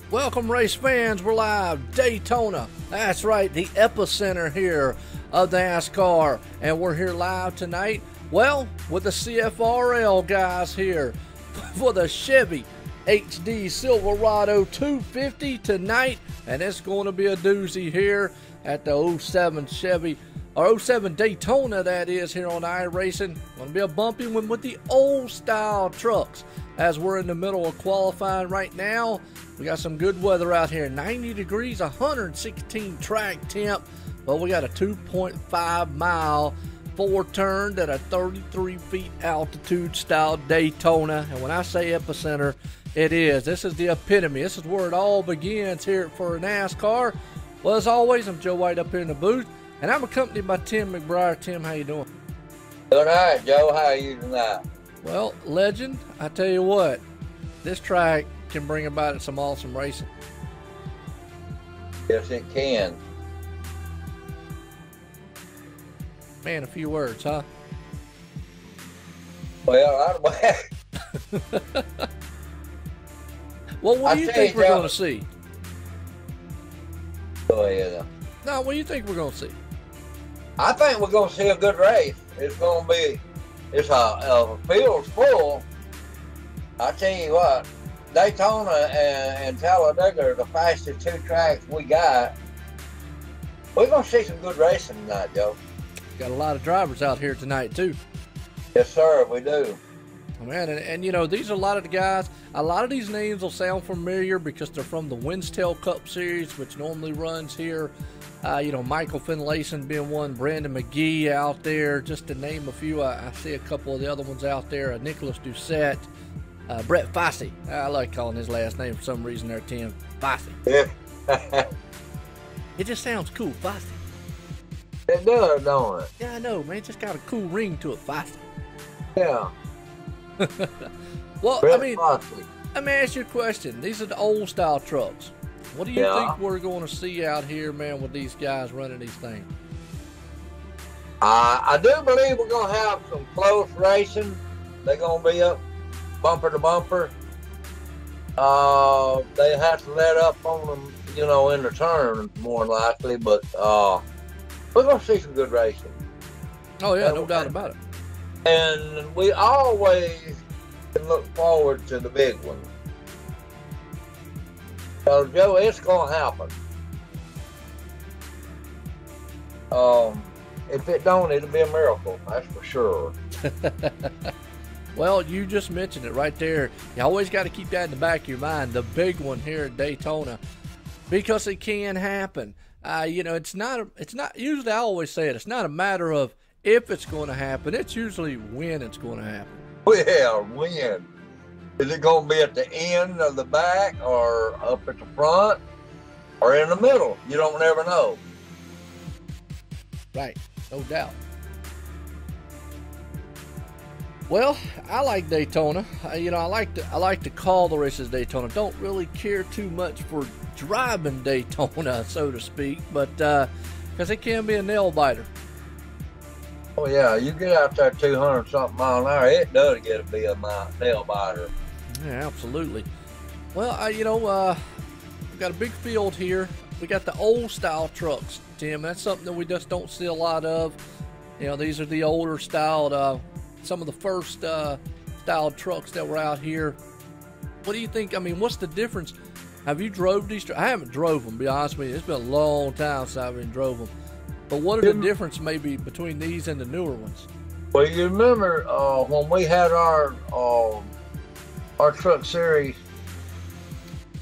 Welcome, race fans. We're live, Daytona. That's right, the epicenter here of NASCAR. And we're here live tonight, well, with the CFRL guys here for the Chevy HD Silverado 250 tonight. And it's going to be a doozy here at the 07 Chevy, or 07 Daytona, that is, here on iRacing. Going to be a bumpy one with the old style trucks, as we're in the middle of qualifying right now. We got some good weather out here, 90 degrees, 116 track temp, but we got a 2.5 mile four turn at a 33 feet altitude style Daytona. And when I say epicenter, it is. This is the epitome. This is where it all begins here for NASCAR. Well, as always, I'm Joe White up here in the booth, and I'm accompanied by Tim McBriar. Tim, how you doing? Doing all right, Joe. How are you tonight? Well, legend, I tell you what, this track can bring about some awesome racing. Yes, it can. Man, a few words, huh? Well, well, what do you think we're going to see? Go ahead. No, what do you think we're going to see? I think we're going to see a good race. It's going to be, it's a field's full. I tell you what, Daytona and Talladega are the fastest two tracks we got. We're going to see some good racing tonight, Joe. Got a lot of drivers out here tonight, too. Yes, sir, we do. Man, and you know, these are a lot of the guys. A lot of these names will sound familiar because they're from the Winstell Cup Series, which normally runs here. You know, Michael Finlayson being one, Brandon McGee out there, just to name a few. I see a couple of the other ones out there. Nicholas Doucette, Brett Fossey. I like calling his last name for some reason there, Tim. Fossey. Yeah. It just sounds cool, Fossey. It does, don't it? Yeah, I know, man. It just got a cool ring to it, Fossey. Yeah. Well, Brett I mean, Fossey. let me ask you a question. These are the old style trucks. What do you think we're going to see out here, man, with these guys running these things? I do believe we're going to have some close racing. They're going to be up bumper to bumper. They have to let up on them, you know, in the turn more than likely, but we're going to see some good racing. Oh, yeah, no doubt about it. And we always can look forward to the big one. So, Joe, it's going to happen. If it don't, it'll be a miracle. That's for sure. Well, you just mentioned it right there. You always got to keep that in the back of your mind. The big one here at Daytona, because it can happen. You know, it's not. Usually, I always say it. It's not a matter of if it's going to happen. It's usually when it's going to happen. Well, when? Is it going to be at the end of the back, or up at the front, or in the middle? You don't never know. Right, no doubt. Well, I like Daytona. You know, I like to call the races Daytona. Don't really care too much for driving Daytona, so to speak, but because it can be a nail biter. Oh yeah, you get out there 200 something mile an hour, it does get to be a nail biter. Yeah, absolutely. Well, you know, we've got a big field here. We got the old style trucks, Tim. That's something that we just don't see a lot of. You know, these are the older styled, some of the first styled trucks that were out here. What do you think? I mean, what's the difference? Have you drove these? I haven't drove them, to be honest with you. It's been a long time since I've been drove them. But what are the difference maybe between these and the newer ones? Well, you remember when we had our truck series?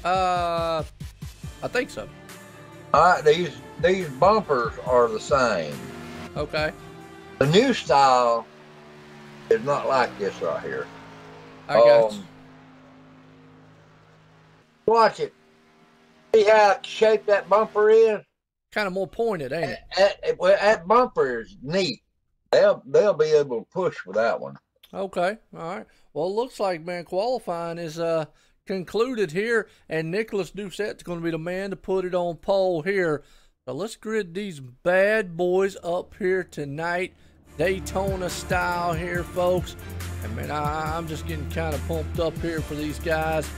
I think so. These bumpers are the same. Okay. The new style is not like this right here. I got you. Watch it. See how shaped that bumper is? Kind of more pointed, ain't it? That bumper is neat. They'll be able to push with that one. Okay. All right. Well, it looks like, man, qualifying is concluded here, and Nicholas Doucette's going to be the man to put it on pole here. So let's grid these bad boys up here tonight, Daytona style here, folks. And man, I'm just getting kind of pumped up here for these guys.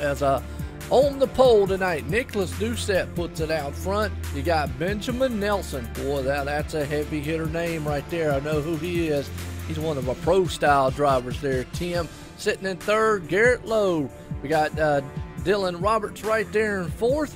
As on the pole tonight, Nicholas Doucette puts it out front. You got Benjamin Nelson. Boy, that's a heavy hitter name right there. I know who he is. He's one of our pro-style drivers there. Tim sitting in third. Garrett Lowe. We got Dylan Roberts right there in fourth.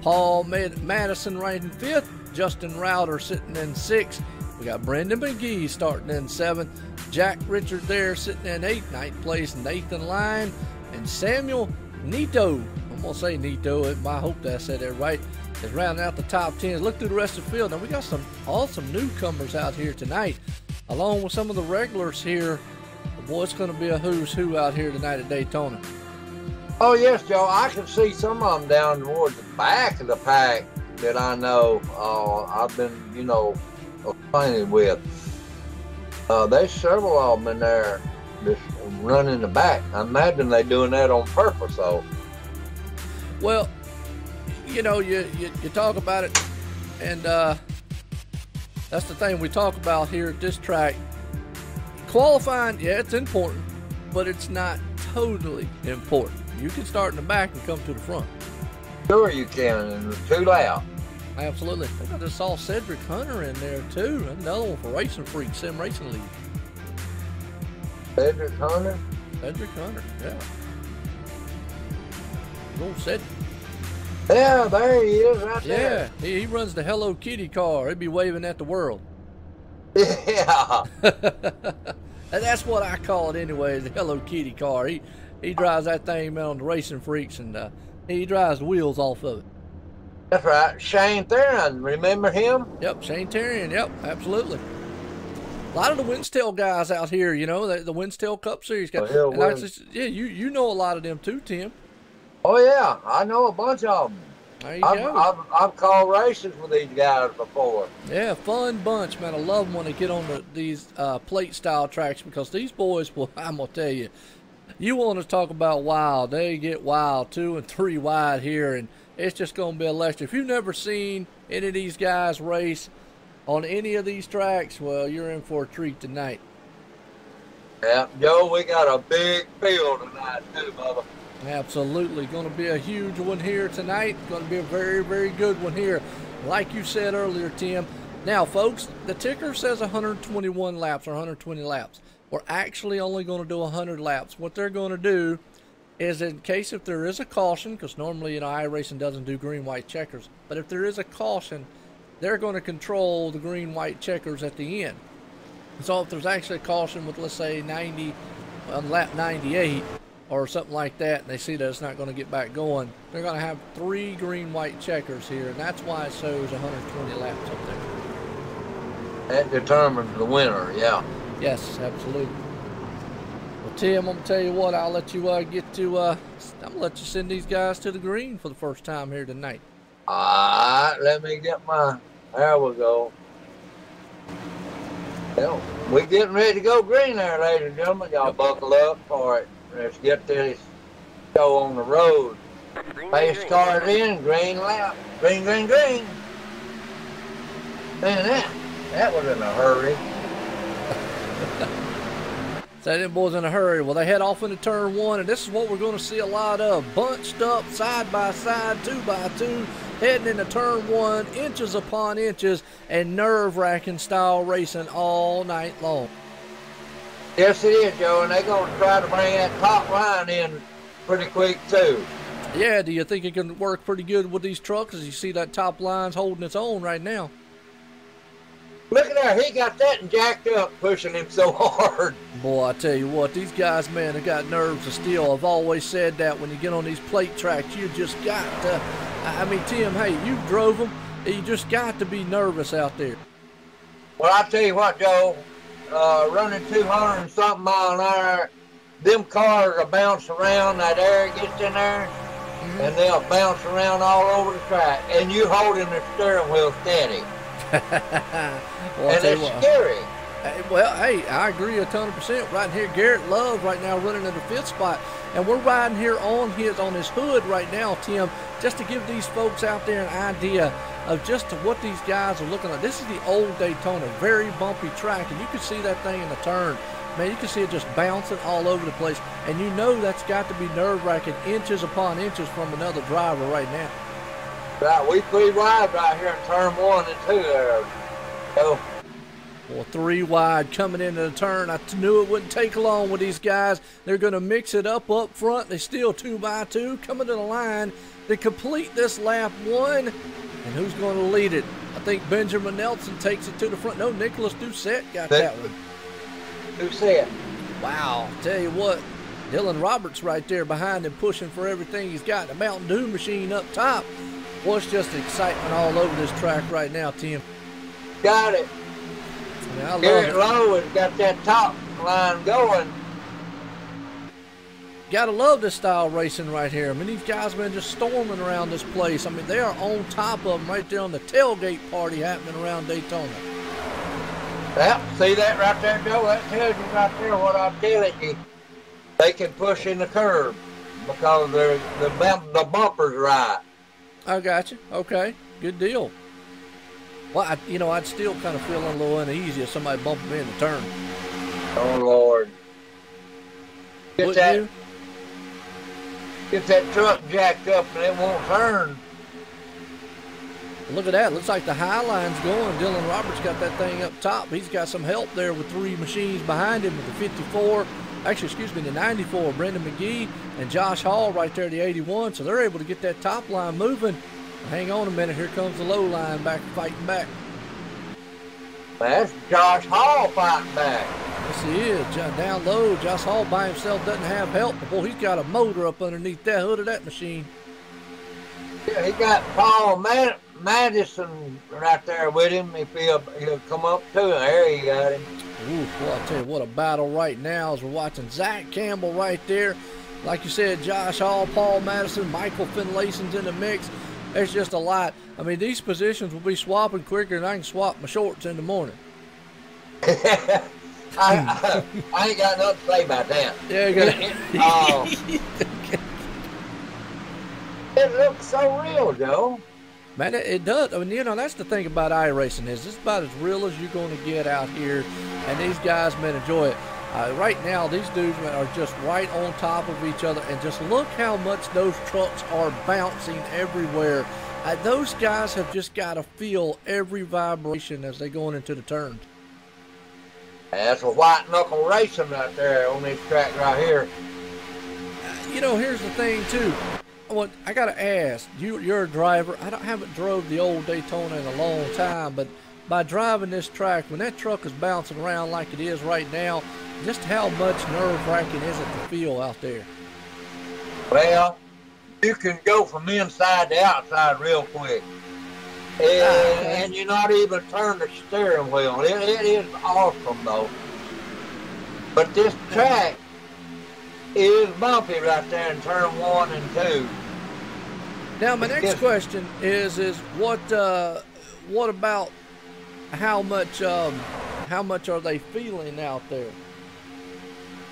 Paul Madison right in fifth. Justin Router sitting in sixth. We got Brendan McGee starting in seventh. Jack Richard there sitting in eighth. Ninth place, Nathan Lyon. And Samuel Nito. I'm going to say Nito. I hope that I said that right. Is rounding out the top 10. Look through the rest of the field. Now, we got some awesome newcomers out here tonight, along with some of the regulars here. Boy, it's going to be a who's who out here tonight at Daytona. Oh, yes, Joe. I can see some of them down towards the back of the pack that I know I've been, acquainted with. There's several of them in there just running the back. I imagine they're doing that on purpose, though. Well, you talk about it, and that's the thing we talk about here at this track. Qualifying, yeah, it's important, but it's not totally important. You can start in the back and come to the front. Sure you can, and it's too loud. Absolutely. I just saw Cedric Hunter in there, too. Another one for Racing Freak, Sim Racing League. Cedric Hunter? Cedric Hunter, yeah. Go Cedric. Yeah, there he is right there. Yeah, he runs the Hello Kitty car. He'd be waving at the world. Yeah. And that's what I call it anyway, the Hello Kitty car. He drives that thing on the Racing Freaks, and he drives the wheels off of it. That's right. Shane Theron, remember him? Yep, Shane Terrian, yep, absolutely. A lot of the Winstail guys out here, the Winstail Cup Series guys. Oh, yeah, you know a lot of them too, Tim. Oh, yeah. I know a bunch of them. There you go. I've called races with these guys before. Yeah, fun bunch, man. I love them when they get on these plate-style tracks, because these boys, well, I'm going to tell you, you want to talk about wild. They get wild, 2 and 3 wide here, and it's just going to be electric. If you've never seen any of these guys race on any of these tracks, well, you're in for a treat tonight. Yeah, Joe, we got a big field tonight, too, Bubba. Absolutely. Going to be a huge one here tonight. Going to be a very, very good one here. Like you said earlier, Tim. Now, folks, the ticker says 121 laps or 120 laps. We're actually only going to do 100 laps. What they're going to do is in case if there is a caution, because normally, you know, iRacing doesn't do green, white checkers, but if there is a caution, they're going to control the green, white checkers at the end. So if there's actually a caution with, let's say, 90 on lap 98 or something like that, and they see that it's not going to get back going, they're going to have 3 green, white checkers here, and that's why it shows 120 laps up there. That determines the winner, yeah. Yes, absolutely. Well, Tim, I'm gonna tell you what. I'll let you get to. I'm gonna let you send these guys to the green for the first time here tonight. All right, let me get my. There we go. Well, we're getting ready to go green there, ladies and gentlemen. Y'all buckle up for it. Let's get this show on the road. Pace cars in, green lap, green, green, green. Man, that was in a hurry. So them boys in a hurry. Well, they head off into turn 1, and this is what we're going to see a lot of. Bunched up, side by side, 2 by 2, heading into turn 1, inches upon inches, and nerve-wracking style racing all night long. Yes, it is, Joe, and they're going to try to bring that top line in pretty quick, too. Yeah, do you think it can work pretty good with these trucks? As you see that top line's holding its own right now. Look at there, he got that and jacked up, pushing him so hard. Boy, I tell you what, these guys, man, have got nerves of steel. I've always said that when you get on these plate tracks, you just got to, I mean, Tim, hey, you drove them, you just got to be nervous out there. Well, I tell you what, Joe, running 200 and something mile an hour, them cars will bounce around, that air gets in there, and they'll bounce around all over the track, and you holding the steering wheel steady. Well, and it's scary. Well, hey, I agree a ton of percent. Right here, Garrett Love right now running in the 5th spot, and we're riding here on his hood right now, Tim, just to give these folks out there an idea of just what these guys are looking like. This is the old Daytona, very bumpy track, and you can see that thing in the turn. Man, you can see it just bouncing all over the place, and you know that's got to be nerve-wracking, inches upon inches from another driver right now. Right, we 3 wide right here in turn 1 and 2 there. So, well, 3 wide coming into the turn. I knew it wouldn't take long with these guys. They're going to mix it up front. They still 2 by 2 coming to the line to complete this lap 1. And who's going to lead it? I think Benjamin Nelson takes it to the front. No, Nicholas Doucette got that one. Doucette. Wow, tell you what, Dylan Roberts right there behind him pushing for everything he's got. The Mountain Dew machine up top. Well, it's just excitement all over this track right now, Tim. Got it. I mean, Garrett Lowe has got that top line going. Gotta love this style racing right here. I mean, these guys have been just storming around this place. I mean, they are on top of them right there on the tailgate party happening around Daytona. Well, see that right there, Joe? That tells you right there what I'm telling you. They can push in the curb because the bumper's right. I got you. Okay, good deal. Well, I'd still kind of feel a little uneasy if somebody bumped me in the turn. Oh, Lord. Get that truck jacked up and it won't turn. Look at that. Looks like the high line's going. Dylan Roberts got that thing up top. He's got some help there with 3 machines behind him with the 54. Actually, excuse me, the 94. Brendan McGee and Josh Hall right there, the 81. So they're able to get that top line moving. Hang on a minute. Here comes the low line back fighting back. That's Josh Hall fighting back. Yes, he is. Down low, Josh Hall by himself doesn't have help. But boy, he's got a motor up underneath that hood of that machine. Yeah, he got Paul Madison right there with him. If he'll come up to him, there you got him. Ooh, well, I'll tell you what a battle right now as we're watching Zach Campbell right there. Like you said, Josh Hall, Paul Madison, Michael Finlayson's in the mix. There's just a lot. I mean, these positions will be swapping quicker than I can swap my shorts in the morning. I ain't got nothing to say about that. Yeah, it looks so real, Joe. Man, it does. I mean, that's the thing about iRacing is it's about as real as you're going to get out here, and these guys, man, enjoy it. Right now, these dudes, man, are just right on top of each other, and just look how much those trucks are bouncing everywhere. Those guys have just got to feel every vibration as they're going into the turns. That's a white knuckle racing right there on this track right here. You know, here's the thing too. Well, I gotta ask, you're a driver. Haven't drove the old Daytona in a long time, but by driving this track, when that truck is bouncing around like it is right now, just how much nerve-wracking is it to feel out there? Well, you can go from inside to outside real quick. And you're not even turning the steering wheel. It is awesome, though. But this track is bumpy right there in turn 1 and 2. Now, my next question is what about how much are they feeling out there?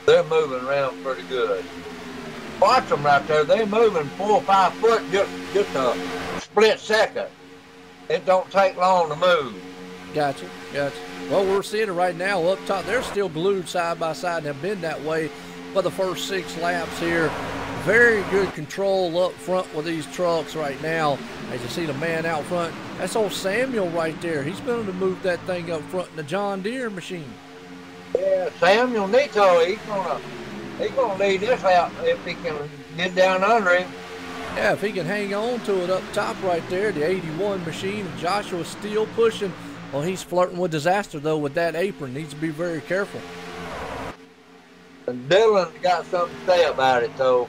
They're moving around pretty good. Watch them right there. They're moving 4 or 5 foot just a split second. It don't take long to move. Gotcha. Well, we're seeing it right now up top. They're still glued side by side and have been that way for the first 6 laps here. Very good control up front with these trucks right now. As you see the man out front, that's old Samuel right there. He's been able to move that thing up front in the John Deere machine. Yeah, Samuel Nito, he's gonna lead this out if he can get down under him. Yeah, if he can hang on to it up top right there, the 81 machine, and Joshua's still pushing. Well, he's flirting with disaster, though, with that apron. Needs to be very careful. And Dylan's got something to say about it, though.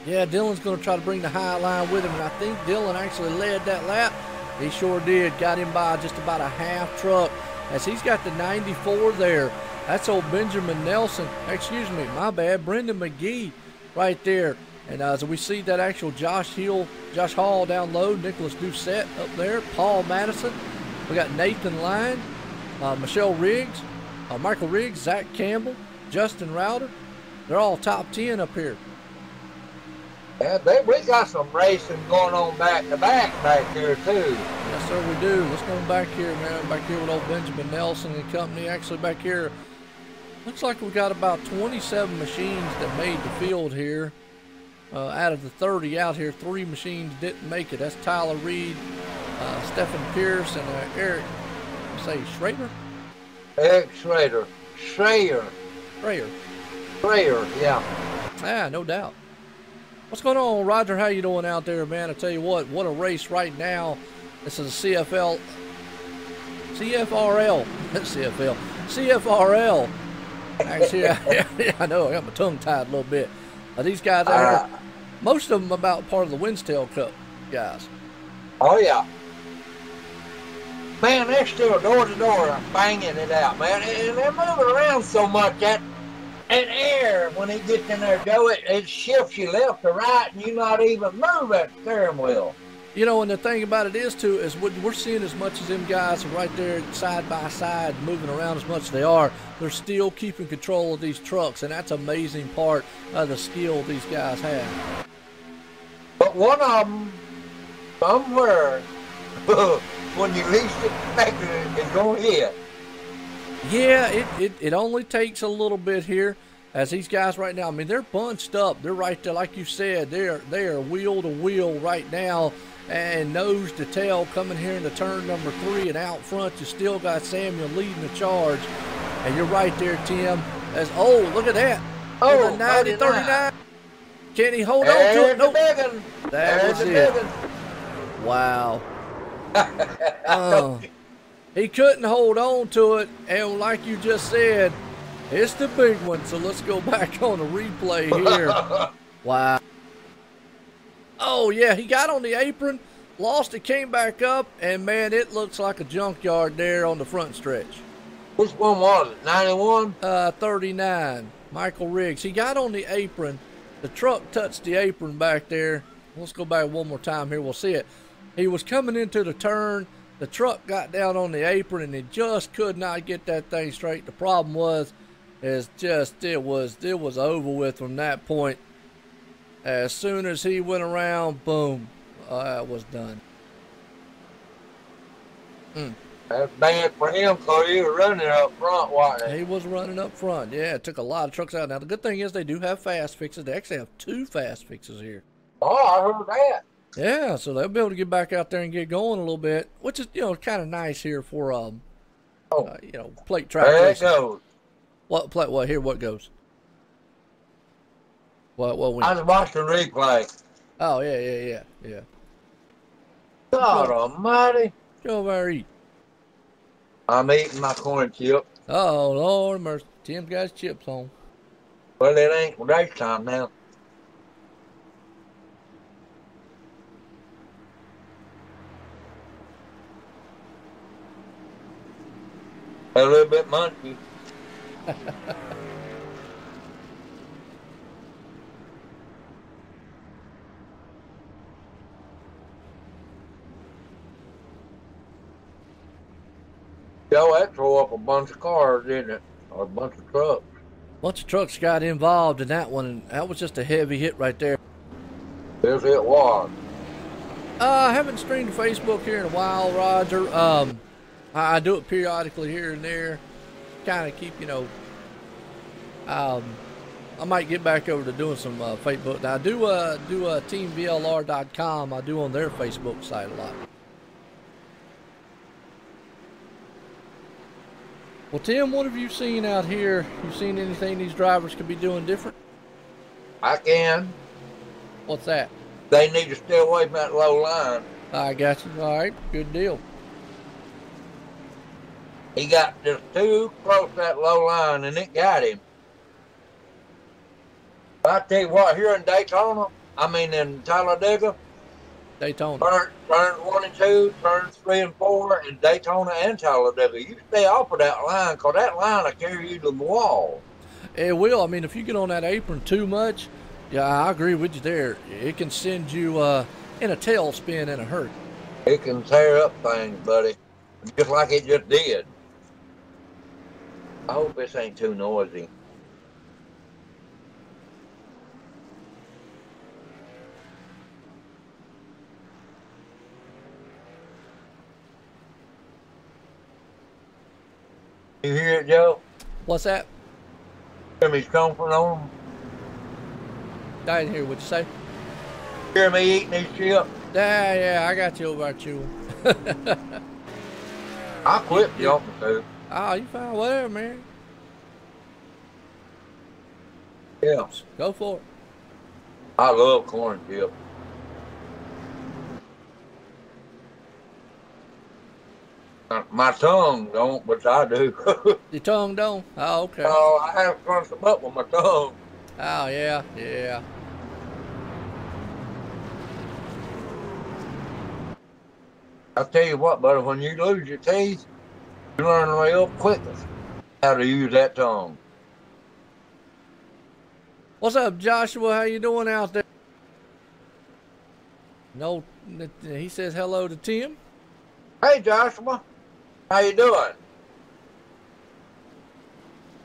Yeah, Dylan's going to try to bring the high line with him, and I think Dylan actually led that lap. He sure did. Got him by just about a half truck, as he's got the 94 there. That's old Benjamin Nelson. Excuse me, my bad. Brendan McGee right there. And as we see that actual Josh Hall down low, Nicholas Doucette up there, Paul Madison. We got Nathan Line, Michael Riggs, Zach Campbell, Justin Router. They're all top 10 up here. Yeah, we got some racing going on back to back here too. Yes, sir, we do. Let's go back here, man. Back here with old Benjamin Nelson and company. Actually, back here, looks like we got about 27 machines that made the field here. Out of the 30 out here, 3 machines didn't make it. That's Tyler Reed, Stephen Pierce, and Eric, Schrader? Eric Schrader. Schrader, yeah. Ah, no doubt. What's going on, Roger? How you doing out there, man? I tell you what a race right now. This is a CFRL. Actually, yeah, I know. I got my tongue tied a little bit. These guys out here, most of them about part of the Winstell Cup guys. Oh, yeah. Man, they're still door to door banging it out, man. And they're moving around so much that air, when it gets in there, Joe, it shifts you left to right, and you not even move that steering wheel. You know, and the thing about it is, too, is we're seeing as much as them guys are right there side by side moving around as much as they are, they're still keeping control of these trucks, and that's an amazing part of the skill these guys have. But one of them, somewhere, when you least expect it, it's going to hit. Yeah, it only takes a little bit here, as these guys right now, I mean, they're bunched up. They're right there, like you said, they are wheel to wheel right now, and nose to tail coming here into turn number 3, and out front you still got Samuel leading the charge. And you're right there, Tim. Oh, look at that. Oh, 90-39. Can he hold on to it? Nope. That was it. Wow. He couldn't hold on to it, and like you just said, it's the big one. So let's go back on the replay here. Wow. Oh, yeah, he got on the apron, lost it, came back up, and, man, it looks like a junkyard there on the front stretch. Which one was it, 91? 39, Michael Riggs. He got on the apron. The truck touched the apron back there. Let's go back one more time here. We'll see it. He was coming into the turn. The truck got down on the apron, and he just could not get that thing straight. The problem was, it was over with from that point. As soon as he went around, boom, that was done. That's bad for him because he was running up front, wasn't he? He was running up front. Yeah, it took a lot of trucks out. Now, the good thing is they do have fast fixes. They actually have 2 fast fixes here. Oh, I heard that. Yeah, so they'll be able to get back out there and get going a little bit, which is, kind of nice here for, plate track There racing. it goes. What goes? What win? I was watching replay. Oh, yeah. God almighty. Go over there eat. I'm eating my corn chip. Oh, Lord mercy. Tim's got his chips on. Well, it ain't race time now. A little bit munchy. Joe, that throw up a bunch of cars, didn't it? Or a bunch of trucks. Bunch of trucks got involved in that one, and that was just a heavy hit right there. Yes, it was. I haven't streamed to Facebook here in a while, Roger. I do it periodically here and there. Kind of keep, I might get back over to doing some Facebook. Now, I do teamvlr.com. I do on their Facebook site a lot. Well, Tim, what have you seen out here? You seen anything these drivers could be doing different? I can. What's that? They need to stay away from that low line. I got you. All right, good deal. He got just too close to that low line, and it got him. I tell you what, here in in Talladega, Daytona. Turns 1 and 2, turns 3 and 4, in Daytona and Talladega. You stay off of that line, because that line will carry you to the wall. It will. I mean, if you get on that apron too much, yeah, I agree with you there. It can send you in a tailspin in a hurry. It can tear up things, buddy, just like it just did. I hope this ain't too noisy. You hear it, Joe? What's that? Hear me stomping on them? I didn't hear what you say. Hear me eating these chips? Yeah, I got you over there chewing. I quit jumping, too. Oh, you fine? Whatever, man. Yeah. Go for it. I love corn chips. My tongue don't, but I do. Your tongue don't? Oh, okay. Oh, I have to crunch them up with my tongue. Oh, yeah. I tell you what, buddy, when you lose your teeth, you learn real quick how to use that tongue. What's up, Joshua? How you doing out there? No, he says hello to Tim. Hey, Joshua. How you doing?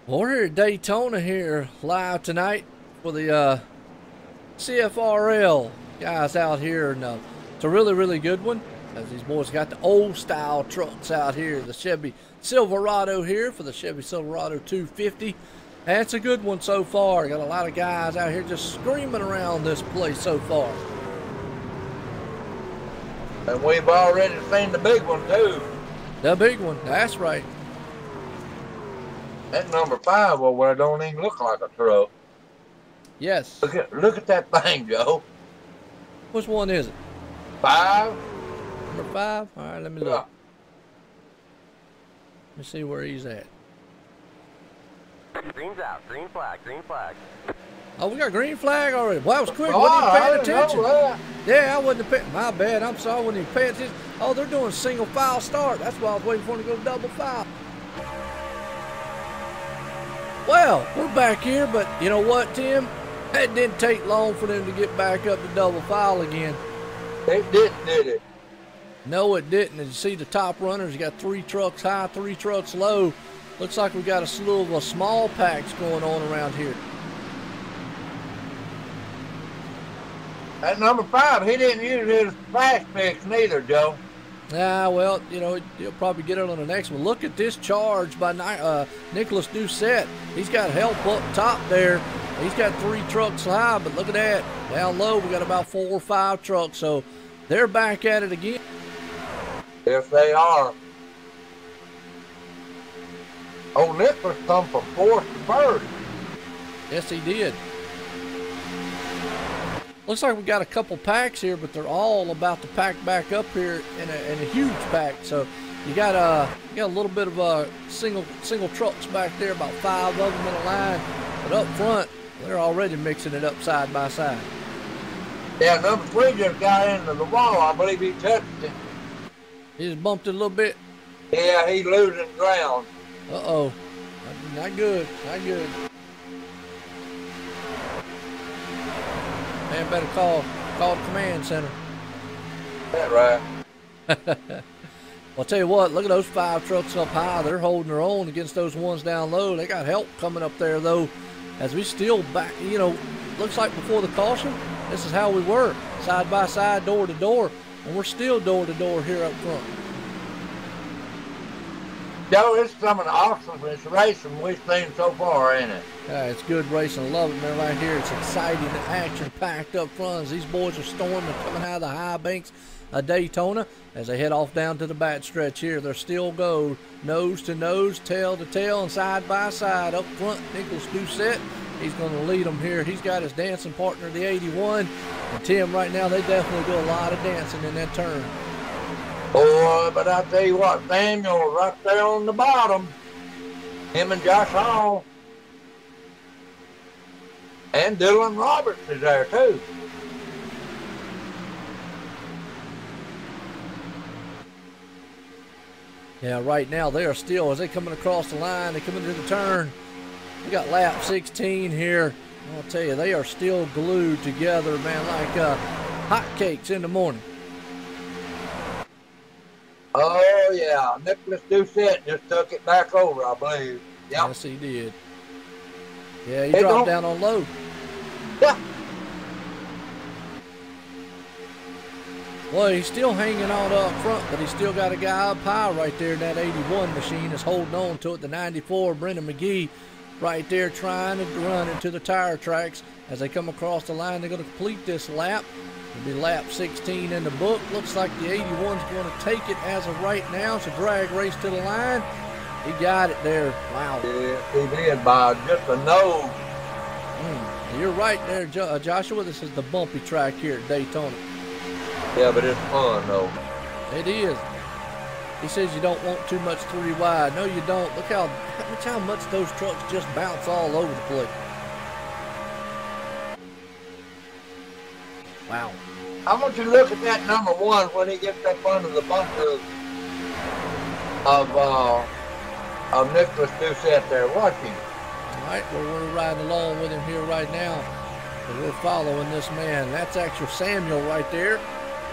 Well, we're here at Daytona here live tonight for the CFRL guys out here. And it's a really, really good one. As these boys got the old style trucks out here. The Chevy Silverado here for the Chevy Silverado 250. And it's a good one so far. Got a lot of guys out here just screaming around this place so far. And we've already seen the big one, too. The big one, that's right. That number 5 over there don't even look like a truck. Yes. Look at that thing, Joe. Which one is it? 5? Number 5? All right, let me look. Yeah. Let me see where he's at. Green's out. Green flag. Green flag. Oh, we got green flag already. Well, that was quick. Oh, Wasn't even I paying didn't know attention. that. Yeah, I wasn't paying. My bad. I'm sorry. I wasn't even paying attention. Oh, they're doing single file start. That's why I was waiting for them to go double file. Well, we're back here, but you know what, Tim? It didn't take long for them to get back up to double file again. It didn't, did it? No, it didn't. As you see, the top runners, you got 3 trucks high, 3 trucks low. Looks like we got a slew of small packs going on around here. That number 5, he didn't use his flash picks neither, Joe. Ah, well, you know, he'll probably get it on the next one. Look at this charge by Nicholas Doucette. He's got help up top there. He's got 3 trucks high, but look at that. Down low, we got about 4 or 5 trucks, so they're back at it again. Yes, they are. Oh, Nicholas come from 4th to 1st. Yes, he did. Looks like we got a couple packs here, but they're all about to pack back up here in a huge pack. So you got a little bit of single trucks back there, about 5 of them in a line. But up front, they're already mixing it up side by side. Yeah, number 3 just got into the wall. I believe he touched it. He just bumped it a little bit. Yeah, he's losing ground. Uh-oh. Not good. Not good. Man, better call the command center. That's right. Well, I'll tell you what, look at those 5 trucks up high. They're holding their own against those ones down low. They got help coming up there, though, as we still back, you know, looks like before the caution, this is how we were, side by side, door to door, and we're still door to door here up front. Joe, it's some of the awesomest racing we've seen so far, ain't it? Yeah, it's good racing. I love it, man, right here. It's exciting and action-packed up front as these boys are storming, coming out of the high banks of Daytona as they head off down to the back stretch here. They're still go nose to nose, tail to tail, and side by side. Up front, Nicholas Doucette, he's going to lead them here. He's got his dancing partner, the 81. And Tim, right now, they definitely do a lot of dancing in that turn. Boy, but I tell you what, Samuel right there on the bottom. Him and Josh Hall. And Dylan Roberts is there too. Yeah, right now they are still, as they coming across the line, they come into the turn. We got lap 16 here. I'll tell you, they are still glued together, man, like hotcakes in the morning. Oh, yeah. Nicholas Doucette just took it back over, I believe. Yep. Yes, he did. Yeah, he dropped down on low. Yeah. Well, he's still hanging on up front, but he's still got a guy up high right there in that 81 machine is holding on to it. The 94, Brendan McGee, right there trying to run into the tire tracks. As they come across the line, they're going to complete this lap. It'll be lap 16 in the book. Looks like the 81's going to take it as of right now. It's a drag race to the line. He got it there. Wow. Yeah, he did by just a nose. You're right there, Joshua. This is the bumpy track here at Daytona. Yeah, but it's fun, though. It is. He says you don't want too much 3 wide. No, you don't. Look how much those trucks just bounce all over the place. Wow. I want you to look at that number 1 when he gets up under the bumper of Nicholas Doucette there. Watch him. All right, well, we're riding along with him here right now. So we're following this man. That's actually Samuel right there.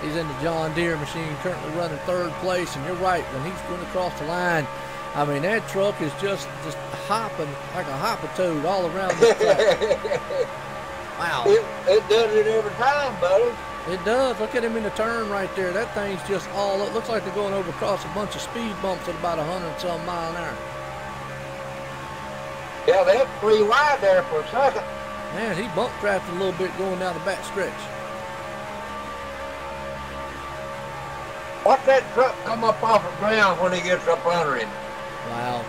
He's in the John Deere machine, currently running 3rd place. And you're right, when he's going across the line, I mean, that truck is just hopping like a hopper-toad all around the track. Wow. It does it every time, buddy. It does. Look at him in the turn right there. That thing's just all up. Looks like they're going over across a bunch of speed bumps at about 100-some mile an hour. Yeah, they had 3 wide there for a second. Man, he bump crafted a little bit going down the back stretch. Watch that truck come up off the ground when he gets up under him. Wow.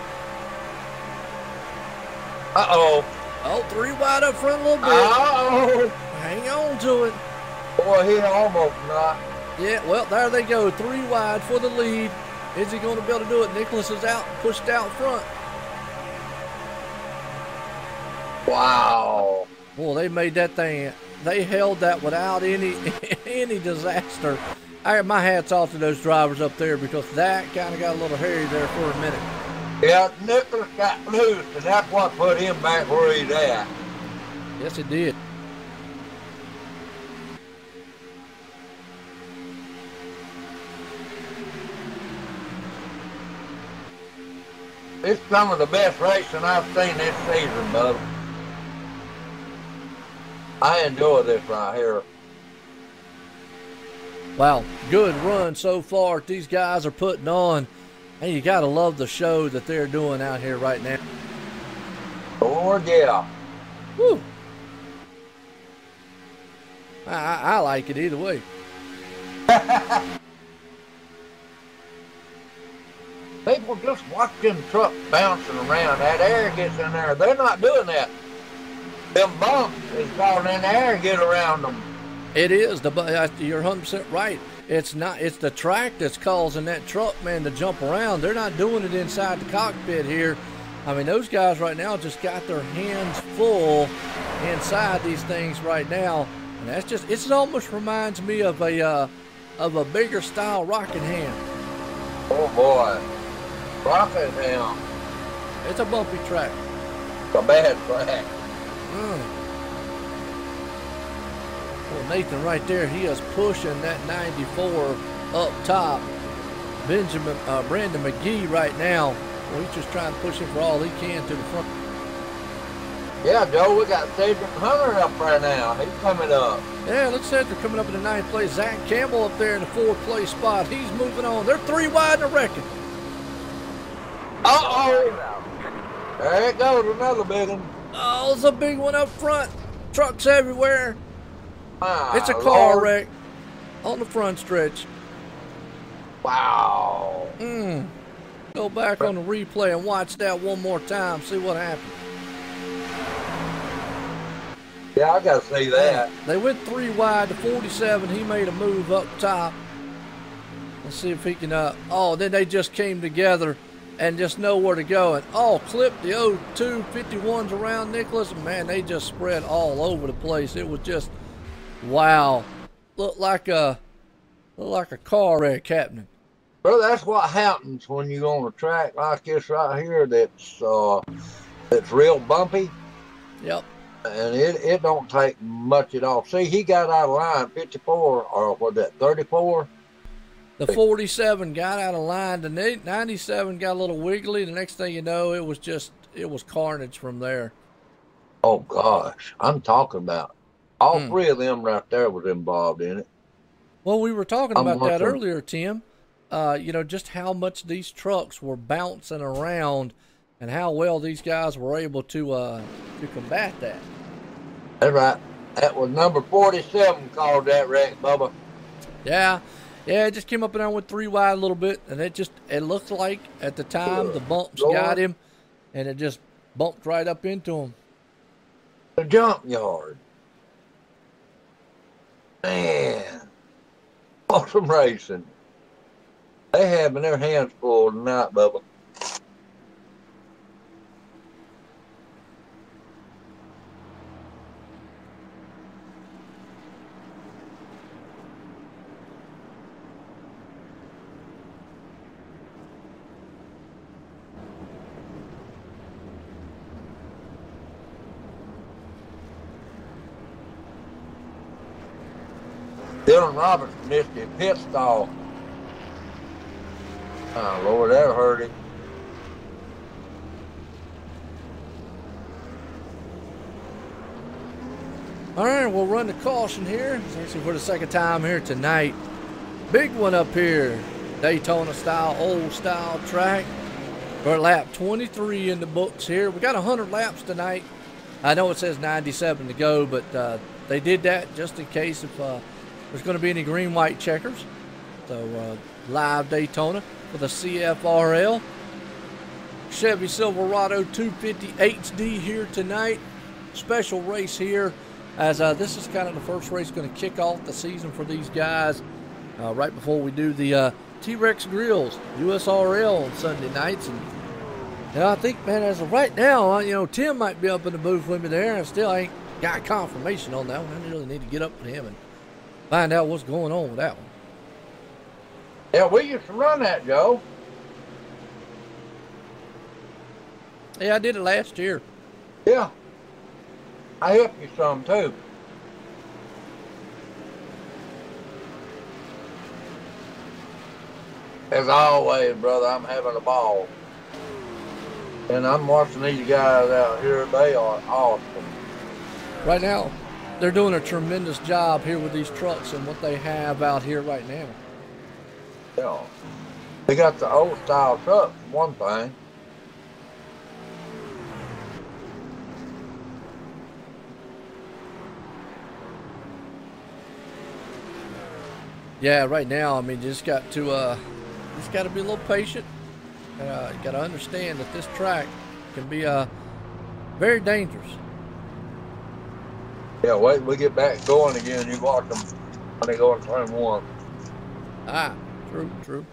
Uh-oh. Oh, 3 wide up front a little bit. Uh-oh. Hang on to it. Boy, he almost not. Yeah, well, there they go. 3 wide for the lead. Is he going to be able to do it? Nicholas is out, pushed out front. Wow. Boy, they made that thing. They held that without any disaster. My hat's off to those drivers up there because that kind of got a little hairy there for a minute. Yeah, Nicholas got loose, and that's what put him back where he's at. Yes, it did. It's some of the best racing I've seen this season, bub. I enjoy this right here. Wow, good run so far these guys are putting on. And you got to love the show that they're doing out here right now. Oh, yeah. Woo. I like it either way. People just watch them trucks bouncing around. That air gets in there. They're not doing that. Them bumps is causing that air to get around them. It is. You're 100% right. It's not. It's the track that's causing that truck, man, to jump around. They're not doing it inside the cockpit here. I mean, those guys right now just got their hands full inside these things right now, and that's just. It almost reminds me of a bigger style Rockingham. Oh boy, Rockingham. It's a bumpy track. It's a bad track. Well, Nathan right there, he is pushing that 94 up top. Brandon McGee right now, well, he's just trying to push him for all he can to the front. Yeah, Joe, we got Cedric Hunter up right now. He's coming up. Yeah, looks like they're coming up in the 9th place. Zach Campbell up there in the 4th place spot. He's moving on. They're 3 wide in the record. Uh-oh. There it goes, another big one. Oh, it's a big one up front. Trucks everywhere. It's a car Lord. wreck on the front stretch. Wow. Go back on the replay and watch that one more time. See what happened. Yeah, I got to see that. They went 3 wide to 47. He made a move up top. Let's see if he can. Then they just came together and just know where to go. And clipped the 02 51s around Nicholas. And man, they just spread all over the place. It was just wow. Looked like a car wreck happening. Well, that's what happens when you're on a track like this right here that's real bumpy. Yep. And it don't take much at all. See, he got out of line 54, or was that 34? The 47 got out of line. The 97 got a little wiggly. The next thing you know, it was carnage from there. Oh, gosh. I'm talking about all 3 of them right there was involved in it. Well, we were talking about that earlier, Tim. Just how much these trucks were bouncing around and how well these guys were able to combat that. That's right. That was number 47 called that wreck, Bubba. Yeah, it just came up and down with 3 wide a little bit, and it looked like at the time the bumps got him, and it just bumped right up into him. The junkyard. Man, awesome racing. They having their hands full tonight, Bubba. Dylan Roberts missed his pit stall. Oh, Lord, that hurt him. All right, we'll run the caution here. It's actually for the second time here tonight. Big one up here. Daytona style, old style track. For lap 23 in the books here. We got 100 laps tonight. I know it says 97 to go, but they did that just in case if there's going to be any green-white checkers. So live Daytona for the CFRL. Chevy Silverado 250 HD here tonight. Special race here as this is kind of the first race going to kick off the season for these guys right before we do the T-Rex Grills USRL on Sunday nights. And I think, man, as of right now, Tim might be up in the booth with me there. I still ain't got confirmation on that one. I really need to get up with him and find out what's going on with that one. Yeah, we used to run that, Joe. Yeah, I did it last year. Yeah. I helped you some, too. As always, brother, I'm having a ball. And I'm watching these guys out here. They are awesome. Right now, they're doing a tremendous job here with these trucks and what they have out here right now. Yeah. They got the old style truck, one thing. Yeah, right now, I mean, you just got to be a little patient. You got to understand that this track can be very dangerous. Yeah, wait, we get back going again. You watch them when they go in turn one. Ah, true, true.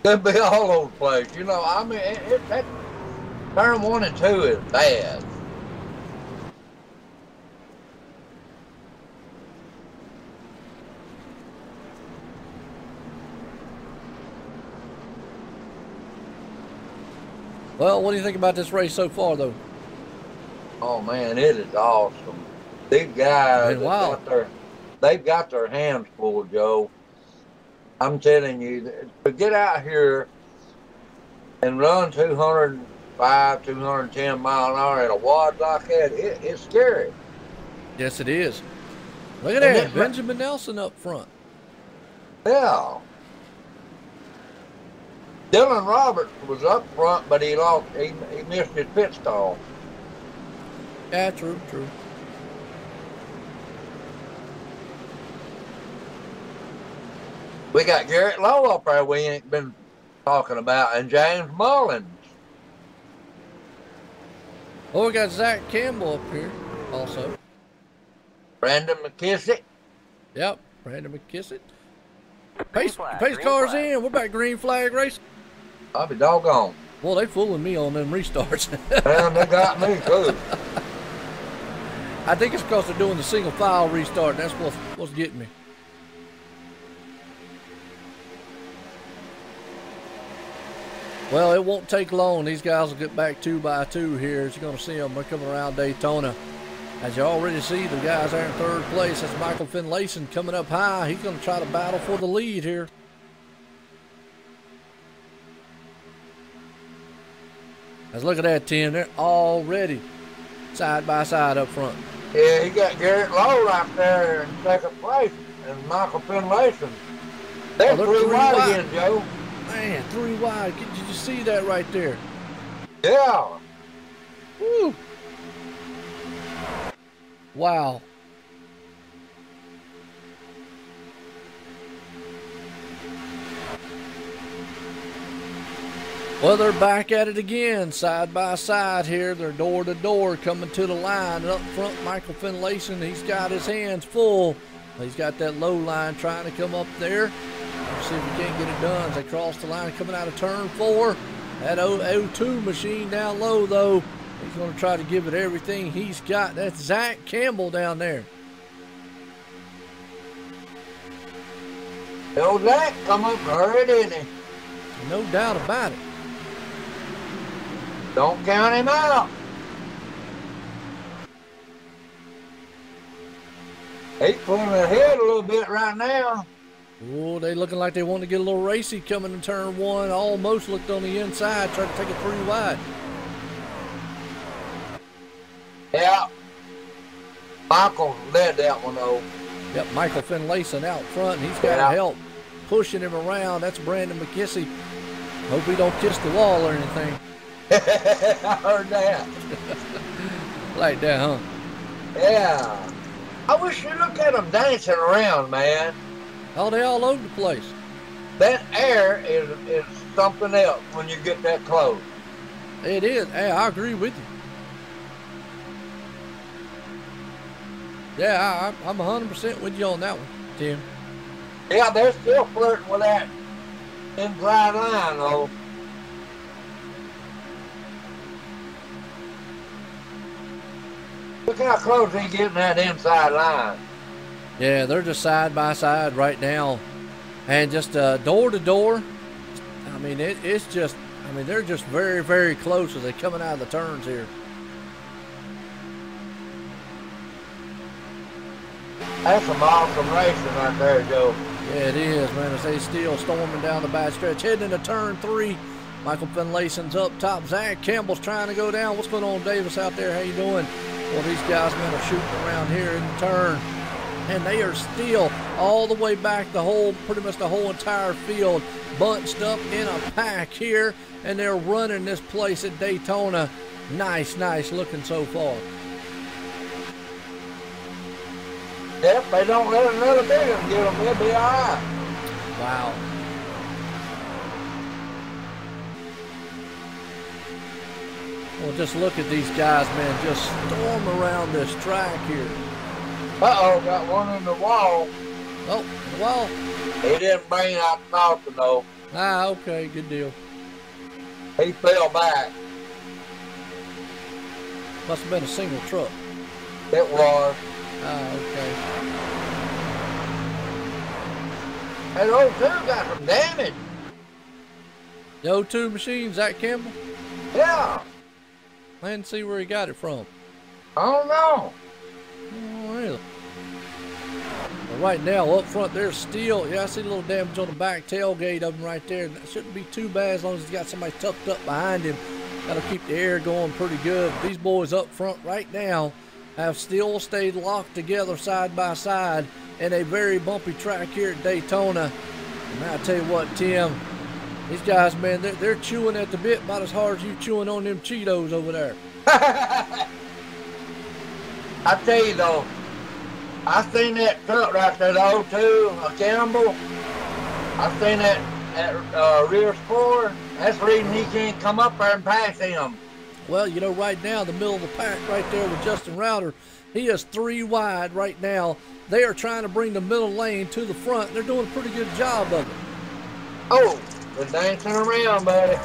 They'll be all over the place. You know, I mean, that turn 1 and 2 is bad. Well, what do you think about this race so far, though? Oh man, it is awesome. These guys, Wow. they've got their hands full, Joe. I'm telling you, to get out here and run 205, 210 mile an hour in a wad like that, it's scary. Yes, it is. Look at And that, Benjamin Nelson up front. Yeah. Dylan Roberts was up front, but he missed his pit stall. Yeah, true, true. We got Garrett Lowe up there we ain't been talking about, and James Mullins. Oh, we got Zach Campbell up here also. Brandon McKissick. Yep, Brandon McKissick. Green Pace flag, green cars flag. in. We're back green flag racing. I'll be doggone. Well, they fooling me on them restarts. Man, they got me too. I think it's because they're doing the single file restart. That's what's getting me. Well, it won't take long. These guys will get back 2 by 2 here. As you're going to see them, they're coming around Daytona. As you already see, the guys are in third place. That's Michael Finlayson coming up high. He's going to try to battle for the lead here. Let's look at that, Tim. They're already side by side up front. Yeah, he got Garrett Lowe right there in second place, and Michael Finlayson. They're they're three three wide wide. again, Joe. Man, 3 wide. Did you see that right there? Yeah. Woo. Wow. Well, they're back at it again, side by side here. They're door to door coming to the line. And up front, Michael Finlayson, he's got his hands full. He's got that low line trying to come up there. Let's see if he can't get it done as they cross the line coming out of turn 4. That 0-2 machine down low, though. He's going to try to give it everything he's got. That's Zach Campbell down there. Old Zach come up and hurry, didn't he? No doubt about it. Don't count him out. He's pulling ahead a little bit right now. Oh, they looking like they want to get a little racy coming in turn 1. Almost looked on the inside, tried to take it 3 wide. Yeah. Michael led that one, though. Yep, Michael Finlayson out front. He's got help pushing him around. That's Brandon McKissick. Hope he don't kiss the wall or anything. I heard that. Like that, huh? Yeah. I wish you look at them dancing around, man. Oh, they all over the place. That air is something else when you get that close. It is. Hey, I agree with you. Yeah, I'm 100% with you on that one, Tim. Yeah, they're still flirting with that inside line, though. Look how close he's getting that inside line. Yeah, they're just side by side right now. And just door to door. I mean, it's just, I mean, they're just very, very close as they're coming out of the turns here. That's some awesome racing right there, Joe. Yeah, it is, man. As they still storming down the back stretch. Heading into turn 3. Michael Finlayson's up top. Zach Campbell's trying to go down. What's going on, Davis, out there? How you doing? Well, these guys, man, are shooting around here in the turn. And they are still all the way back pretty much the whole entire field, bunched up in a pack here. And they're running this place at Daytona. Nice looking so far. Yep, they don't let another big one get them, they'll be all right. Wow. Well, just look at these guys, man, just storm around this track here. Uh-oh, got one in the wall. Oh, well. He didn't bring out the coffin, though. Ah, okay, good deal. He fell back. Must have been a single truck. It was. Ah, okay. And those two got some damage. The O2 machine, Zach Campbell? Yeah. I didn't see where he got it from. I don't know. Oh, really? Well, right now, up front, there's steel. Yeah, I see a little damage on the back tailgate of him right there. That shouldn't be too bad as long as he's got somebody tucked up behind him. That'll keep the air going pretty good. These boys up front right now have still stayed locked together side by side in a very bumpy track here at Daytona. And I tell you what, Tim, these guys, man, they're chewing at the bit about as hard as you chewing on them Cheetos over there. I tell you though, I seen that truck right there, the O2, Campbell. I seen that rear spoiler. That's the reason he can't come up there and pass him. Well, you know, right now, the middle of the pack right there with Justin Router, he is 3 wide right now. They are trying to bring the middle lane to the front. They're doing a pretty good job of it. Oh, they're dancing around, buddy.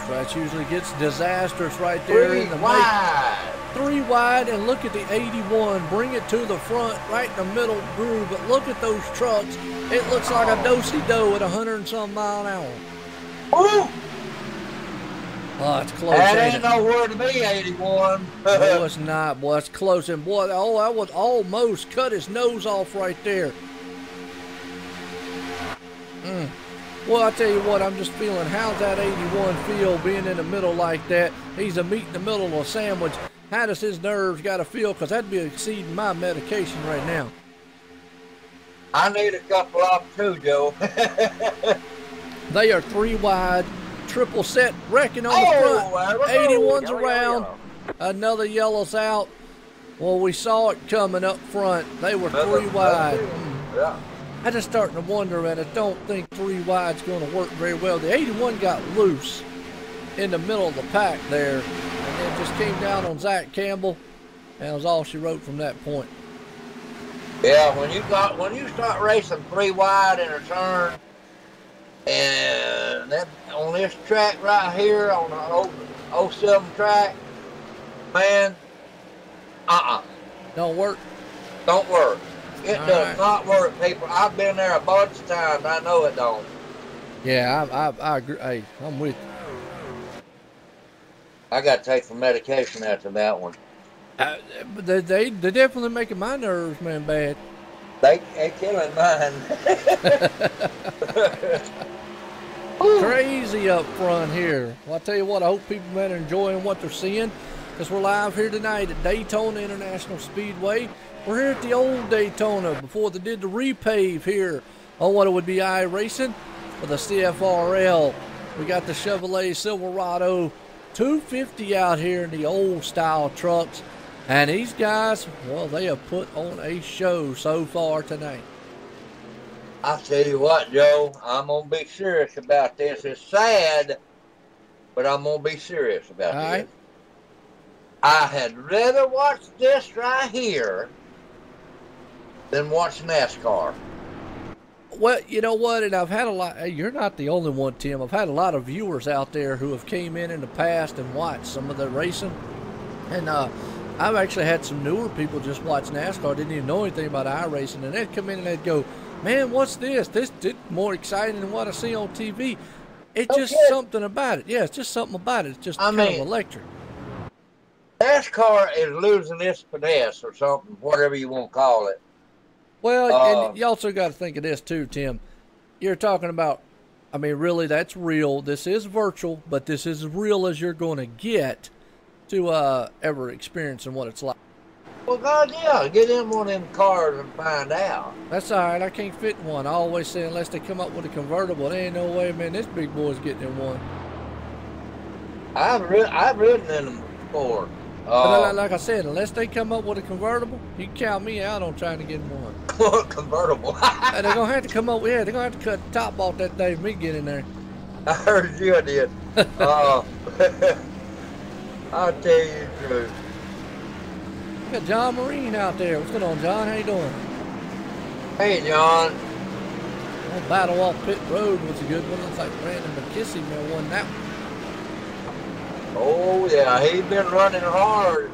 That usually gets disastrous right there. 3 in the wide. 3 wide, and look at the 81. Bring it to the front, right in the middle groove. But look at those trucks. It looks like a do-si-do at 100 and some mile an hour. Ooh. Oh, it's close. That ain't nowhere to be, 81. No, it's not. Boy, it's close. And boy, oh, that was almost cut his nose off right there. Well, I tell you what, I'm just feeling, how's that 81 feel being in the middle like that? He's a meat in the middle of a sandwich. How does his nerves got to feel? Because that'd be exceeding my medication right now. I need a couple of them too, Joe. They are 3 wide, triple set, wrecking on the front. 81's around, another yellow's out. Well, we saw it coming up front. They were 3 wide. Yeah. I just starting to wonder, and I don't think 3 wide's going to work very well. The 81 got loose in the middle of the pack there, and then just came down on Zach Campbell, and that was all she wrote from that point. Yeah, when you start racing 3 wide in a turn, and that on this track right here on the 07 track, man, Don't work. don't work. It All does right. not work, people. I've been there a bunch of times. I know it don't. Yeah, I agree. Hey, I'm with you. I got to take some medication after that one. But they definitely making my nerves, man, bad. They killing mine. Crazy up front here. Well, I tell you what, I hope people, man, are enjoying what they're seeing, because we're live here tonight at Daytona International Speedway. We're here at the old Daytona before they did the repave here on what it would be iRacing for the CFRL. We got the Chevy Silverado 250 out here in the old style trucks. And these guys, well, they have put on a show so far tonight. I tell you what, Joe, I'm going to be serious about this. It's sad, but I'm going to be serious about All this. right. I had rather watch this right here than watch NASCAR. Well, you know what, and I've had a lot, hey, you're not the only one, Tim. I've had a lot of viewers out there who have came in the past and watched some of the racing. And I've actually had some newer people just watch NASCAR, didn't even know anything about iRacing, and they'd come in and they'd go, man, what's this? This is more exciting than what I see on TV. It's just something about it. Yeah, it's just something about it. It's just kind of electric. NASCAR is losing its finesse or something, whatever you want to call it. Well, and you also got to think of this too, Tim. You're talking about, I mean, really, that's real. This is virtual, but this is as real as you're going to get to ever experiencing what it's like. Well, God, yeah, get in one of them cars and find out. That's all right. I can't fit in one. I always say unless they come up with a convertible, there ain't no way, man, this big boy's getting in one. I've ridden in them before. But like I said, unless they come up with a convertible, you can count me out on trying to get in one. Convertible. And they're going to have to come up, yeah, they're going to have to cut the top off that day for me to get in there. I heard you did. I'll tell you the truth. Got John Marine out there. What's going on, John? How you doing? Hey, John. Well, Battle Off Pit Road was a good one. Looks like Brandon McKissy may have won that one. Oh, yeah, he's been running hard.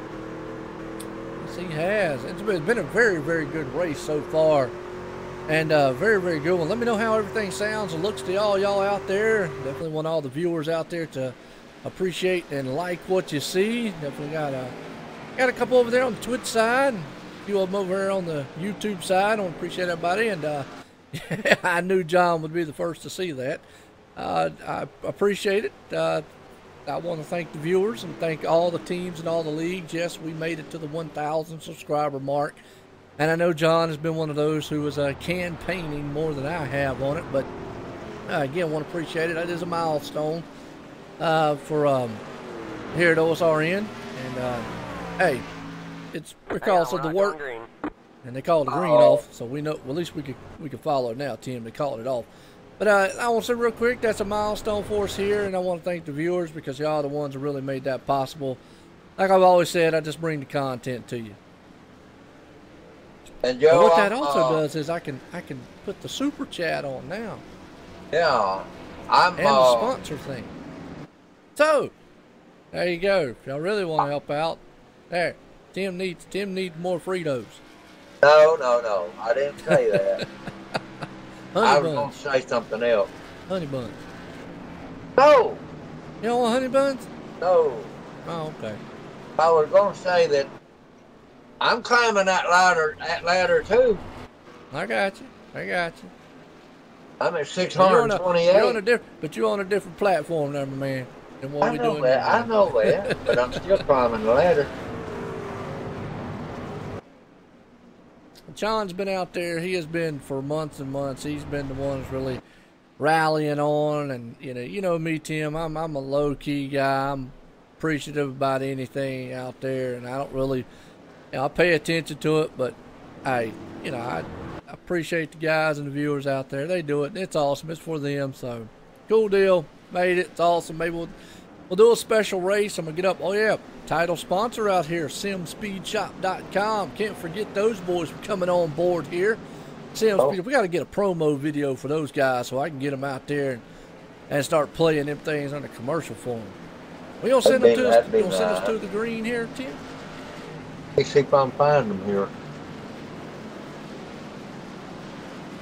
Yes, he has. It's been a very, very good race so far. And very, very good one. Let me know how everything sounds and looks to y'all out there. Definitely want all the viewers out there to appreciate and like what you see. Definitely got a couple over there on the Twitch side. A few of them over here on the YouTube side. I want to appreciate everybody. And I knew John would be the first to see that. I appreciate it. I want to thank the viewers and thank all the teams and all the leagues. Yes, we made it to the 1,000 subscriber mark. And I know John has been one of those who was campaigning more than I have on it. But again, want to appreciate it. That is a milestone for here at OSRN. And hey, it's because of the work. And they called the green off, so we know. Well, at least we could follow it now, Tim. They called it off. But I want to say real quick, that's a milestone for us here, and I want to thank the viewers because y'all are the ones who really made that possible. Like I've always said, I just bring the content to you. And Joe, but what that also does is I can put the super chat on now. Yeah, and the sponsor thing. So there you go. If y'all really want to help out, there. Tim needs more Fritos. No, I didn't say that. I was going to say something else. Honey buns. No. You don't want honey buns? No. Oh, okay. I was going to say that I'm climbing that ladder too. I got you. I'm at 628. But you're on a different platform now, my man, than what we're doing. I know that, but I'm still climbing the ladder. John's been out there. He has been for months and months. He's been the one that's really rallying on. And, you know me, Tim. I'm a low-key guy. I'm appreciative about anything out there. And I don't really, I pay attention to it. But, I appreciate the guys and the viewers out there. They do it. And it's awesome. It's for them. So, cool deal. Made it. It's awesome. Maybe we'll do a special race. I'm going to get up. Oh, yeah. Title sponsor out here, simspeedshop.com. Can't forget those boys for coming on board here. Speed. We got to get a promo video for those guys so I can get them out there and start playing them things on the commercial for them. We gonna send them to us. You gonna send us to the green here, Tim? Let's see if I can find them here.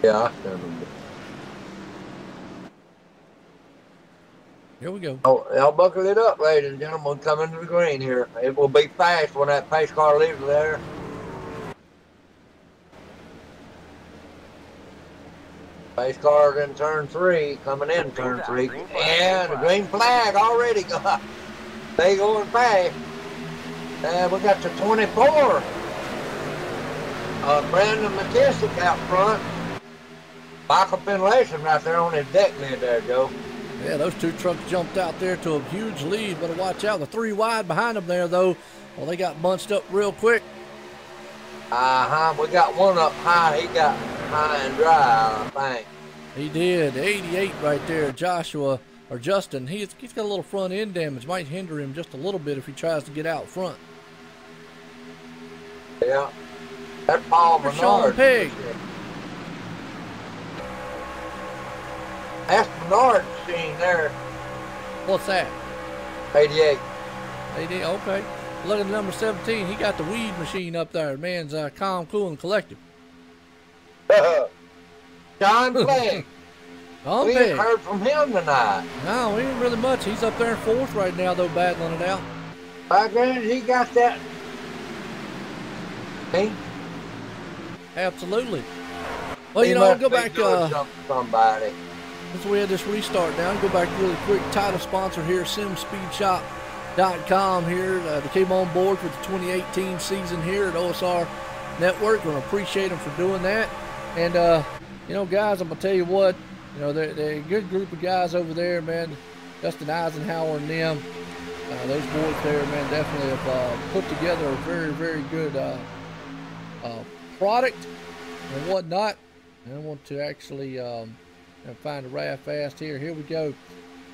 Yeah, I send them. Here we go. Oh, I'll buckle it up, ladies and gentlemen. Come into the green here. It will be fast when that pace car leaves there. Pace car's in turn 3, coming in turn 3. And the green flag already got. They going fast. And we got the 24. Brandon McKissick out front. Michael Finlayson right there on his deck lid there, Joe. Yeah, those two trucks jumped out there to a huge lead. Better watch out. The 3 wide behind them there, though. Well, they got bunched up real quick. We got one up high. He got high and dry, I think. He did. 88 right there. Joshua, or Justin, he's got a little front end damage. Might hinder him just a little bit if he tries to get out front. Yeah. That's Paul Menard. Pig. That's Menard's machine there. What's that? 88. 88, okay. Look at number 17. He got the weed machine up there. Man's calm, cool, and collected. John Flagg. We ain't heard from him tonight. No, we ain't really much. He's up there in 4th right now, though, battling it out. By granted, he got that. Me? Absolutely. Well, I'll go back. Somebody. Since we had this restart now, go back really quick. Title sponsor here, simspeedshop.com here. They came on board for the 2018 season here at OSR Network. We're going to appreciate them for doing that. And, guys, I'm going to tell you what, they're a good group of guys over there, man. Justin Eisenhower and them. Those boys there, man, definitely have put together a very, very good product and whatnot. And I want to actually find a RAV fast here. Here we go.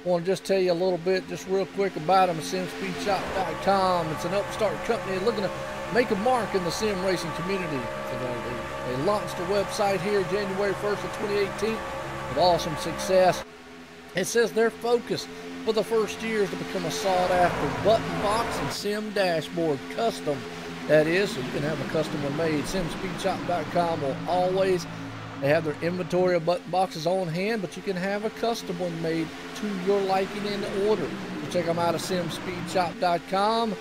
I want to just tell you a little bit, just real quick about them at simspeedshop.com. It's an upstart company looking to make a mark in the sim racing community. They launched a website here January 1st of 2018 with awesome success. It says their focus for the first year is to become a sought-after button box and sim dashboard custom. That is, so you can have a custom one made. SimSpeedShop.com will always, they have their inventory of button boxes on hand, but you can have a custom one made to your liking and order. So check them out at SimSpeedShop.com,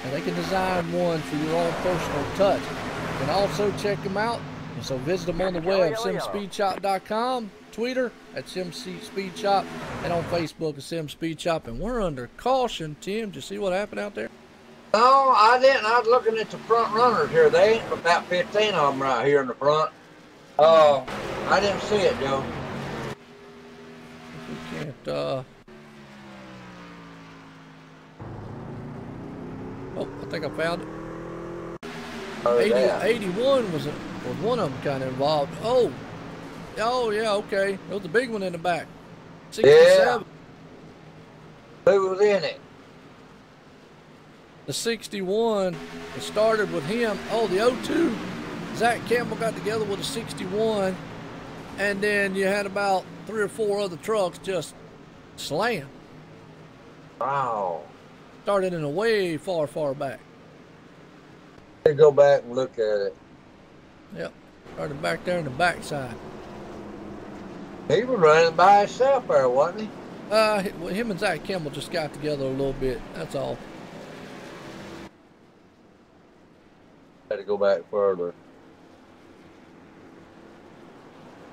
and they can design one for your own personal touch. You can also check them out, and so visit them on the web, SimSpeedShop.com, Twitter at SimSpeedShop, and on Facebook at SimSpeedShop. And we're under caution, Tim. Did you see what happened out there? No, I didn't. I was looking at the front runners here. They ain't about 15 of them right here in the front. I didn't see it, Joe. We can't, oh, I think I found it. 81 was one of them kind of involved. Oh, yeah, okay. There was the big one in the back. 67. Yeah. Who was in it? The 61, it started with him. Oh, the 02, Zach Campbell got together with a 61, and then you had about 3 or 4 other trucks just slam. Wow. Started in a way far, far back. Let's go back and look at it. Yep, started back there in the backside. He was running by himself there, wasn't he? Him and Zach Campbell just got together a little bit, that's all. Had to go back further.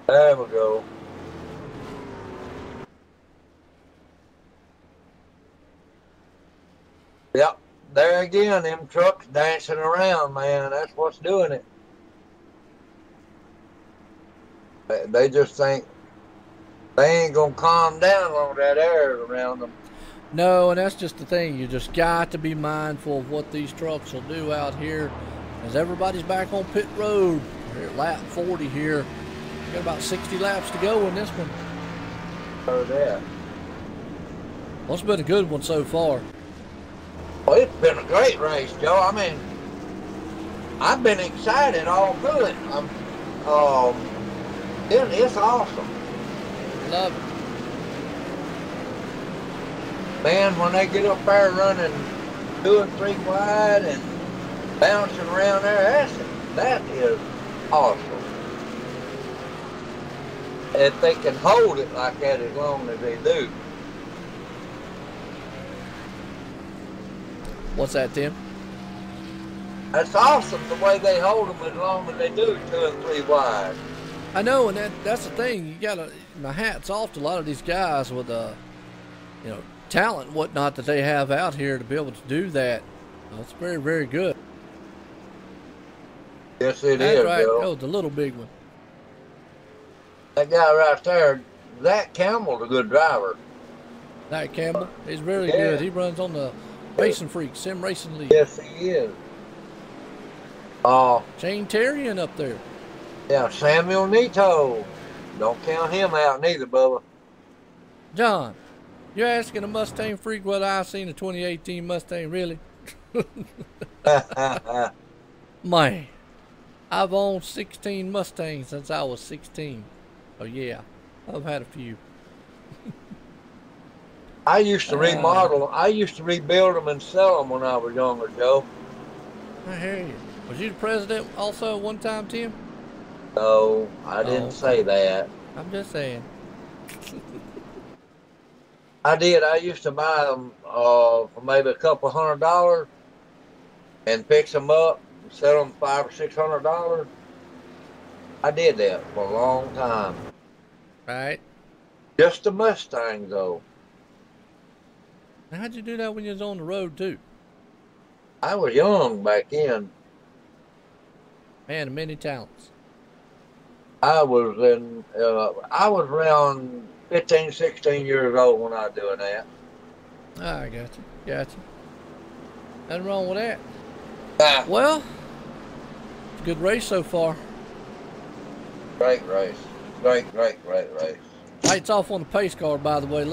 There we go. Yep, there again, them trucks dancing around, man. That's what's doing it. They just think they ain't gonna calm down on that air around them. No, and that's just the thing. You just got to be mindful of what these trucks will do out here. As everybody's back on pit road, we're at lap 40 here. Got about 60 laps to go in this one. Oh, yeah. Well, it's been a good one so far. Well, it's been a great race, Joe. I mean, I've been excited all through it. It's awesome. Love it. Man, when they get up there running 2 and 3 wide and bouncing around there, that is awesome. If they can hold it like that as long as they do. What's that, Tim? That's awesome the way they hold them as long as they do 2 and 3 wide. I know, and that's the thing. You gotta, my hat's off to a lot of these guys with talent and whatnot that they have out here to be able to do that. It's very, very good. Yes, it That's is, right. Joe. Oh, the little big one. That guy right there, Zach Campbell's a good driver. Zach Campbell, he's really good. He runs on the Racing Freak Sim Racing League. Yes, he is. Shane Terrian up there. Yeah, Samuel Nito. Don't count him out neither, Bubba. John, you're asking a Mustang freak whether I've seen a 2018 Mustang, really? Man, I've owned 16 Mustangs since I was 16. Oh yeah, I've had a few. I used to remodel them. I used to rebuild them and sell them when I was younger, Joe. I hear you. Was you the president also one time, Tim? No, I didn't say that. I'm just saying. I did. I used to buy them for maybe a couple $100 and fix them up and sell them $500 or $600. I did that for a long time. Right. Just the Mustangs, though. Now, how'd you do that when you was on the road too? I was young back then. Man, many talents. I was around 15, 16 years old when I was doing that. I got you. Nothing wrong with that. Well, it's a good race so far. Great race. Great race. Lights off on the pace car, by the way.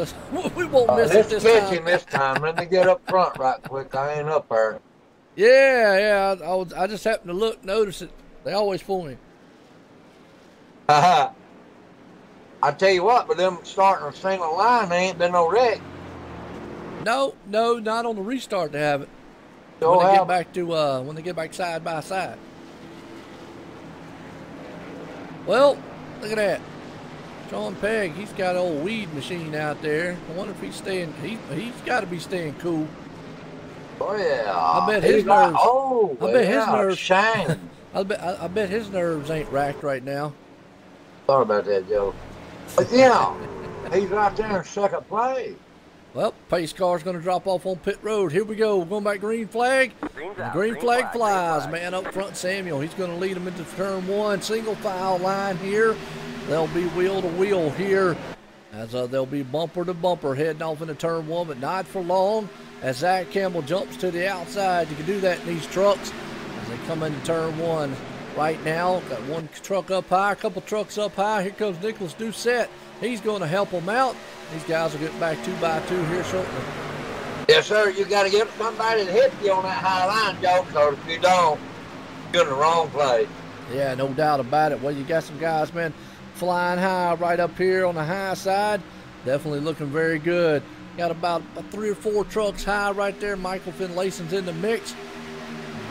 We won't miss it this time. Let's catch him this time. Let me get up front right quick. I ain't up there. Yeah. I just happened to notice it. They always fool me. I tell you what, but them starting a single line, there ain't been no wreck. No, not on the restart. They haven't. So When they get back to when they get back side by side. Well, look at that. Sean Pegg, he's got an old weed machine out there. I wonder if he's staying. He's got to be staying cool. Oh yeah. I bet his nerves. I bet his nerves. Shine. I bet his nerves ain't racked right now. Thought about that, Joe. But yeah, he's right there in second place. Well, pace car's going to drop off on pit road. Here we go. We're going back green flag. The green flag flies. Man up front, Samuel. He's going to lead them into turn one. Single file line here. They'll be wheel to wheel here. As they'll be bumper to bumper heading off into turn one, but not for long. As Zach Campbell jumps to the outside. You can do that in these trucks as they come into turn one. Right now, got one truck up high, a couple trucks up high. Here comes Nicholas Doucette. He's going to help them out. These guys will get back 2x2 here shortly. Yes, sir. You got to get somebody to hit you on that high line, Joe, because if you don't, you're in the wrong place. Yeah, no doubt about it. Well, you got some guys, man, flying high right up here on the high side. Definitely looking very good. Got about 3 or 4 trucks high right there. Michael Finlayson's in the mix.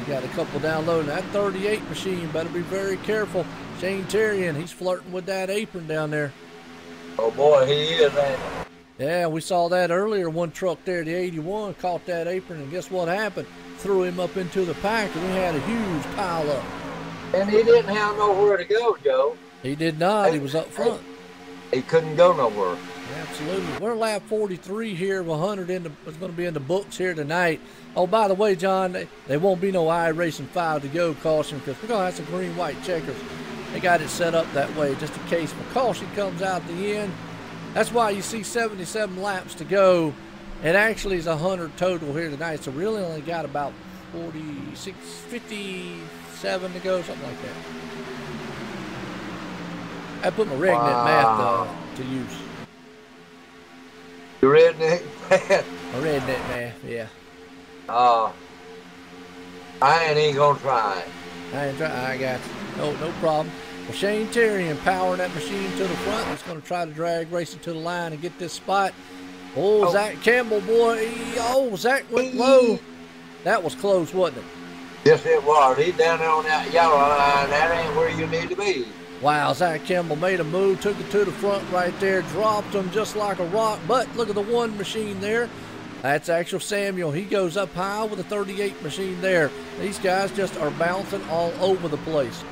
You got a couple down low. That 38 machine, better be very careful. Shane Terrian, he's flirting with that apron down there. Oh, boy, he is, man. Yeah, we saw that earlier. One truck there, the 81, caught that apron, and guess what happened? Threw him up into the pack, and we had a huge pile up. And he didn't have nowhere to go, Joe. He did not. He was up front. He couldn't go nowhere. Absolutely. We're lap 43 here. 100 is going to be in the books here tonight. Oh, by the way, John, they won't be no iRacing 5 to go caution because we're going to have some green-white checkers. They got it set up that way just in case for caution comes out the end. That's why you see 77 laps to go. It actually is 100 total here tonight, so we really only got about 46, 57 to go, something like that. I put my redneck math to use. Your redneck math? My redneck math, yeah. I ain't even gonna try it. I got you. No problem. Well, Shane Terry empowering that machine to the front. He's going to try to drag racing to the line and get this spot. Oh, Zach Campbell, boy. Zach went low. That was close, wasn't it? Yes, it was. He's down there on that yellow line. That ain't where you need to be. Wow, Zach Campbell made a move, took it to the front right there, dropped him just like a rock. But look at the one machine there. That's actual Samuel. He goes up high with a 38 machine there. These guys just are bouncing all over the place.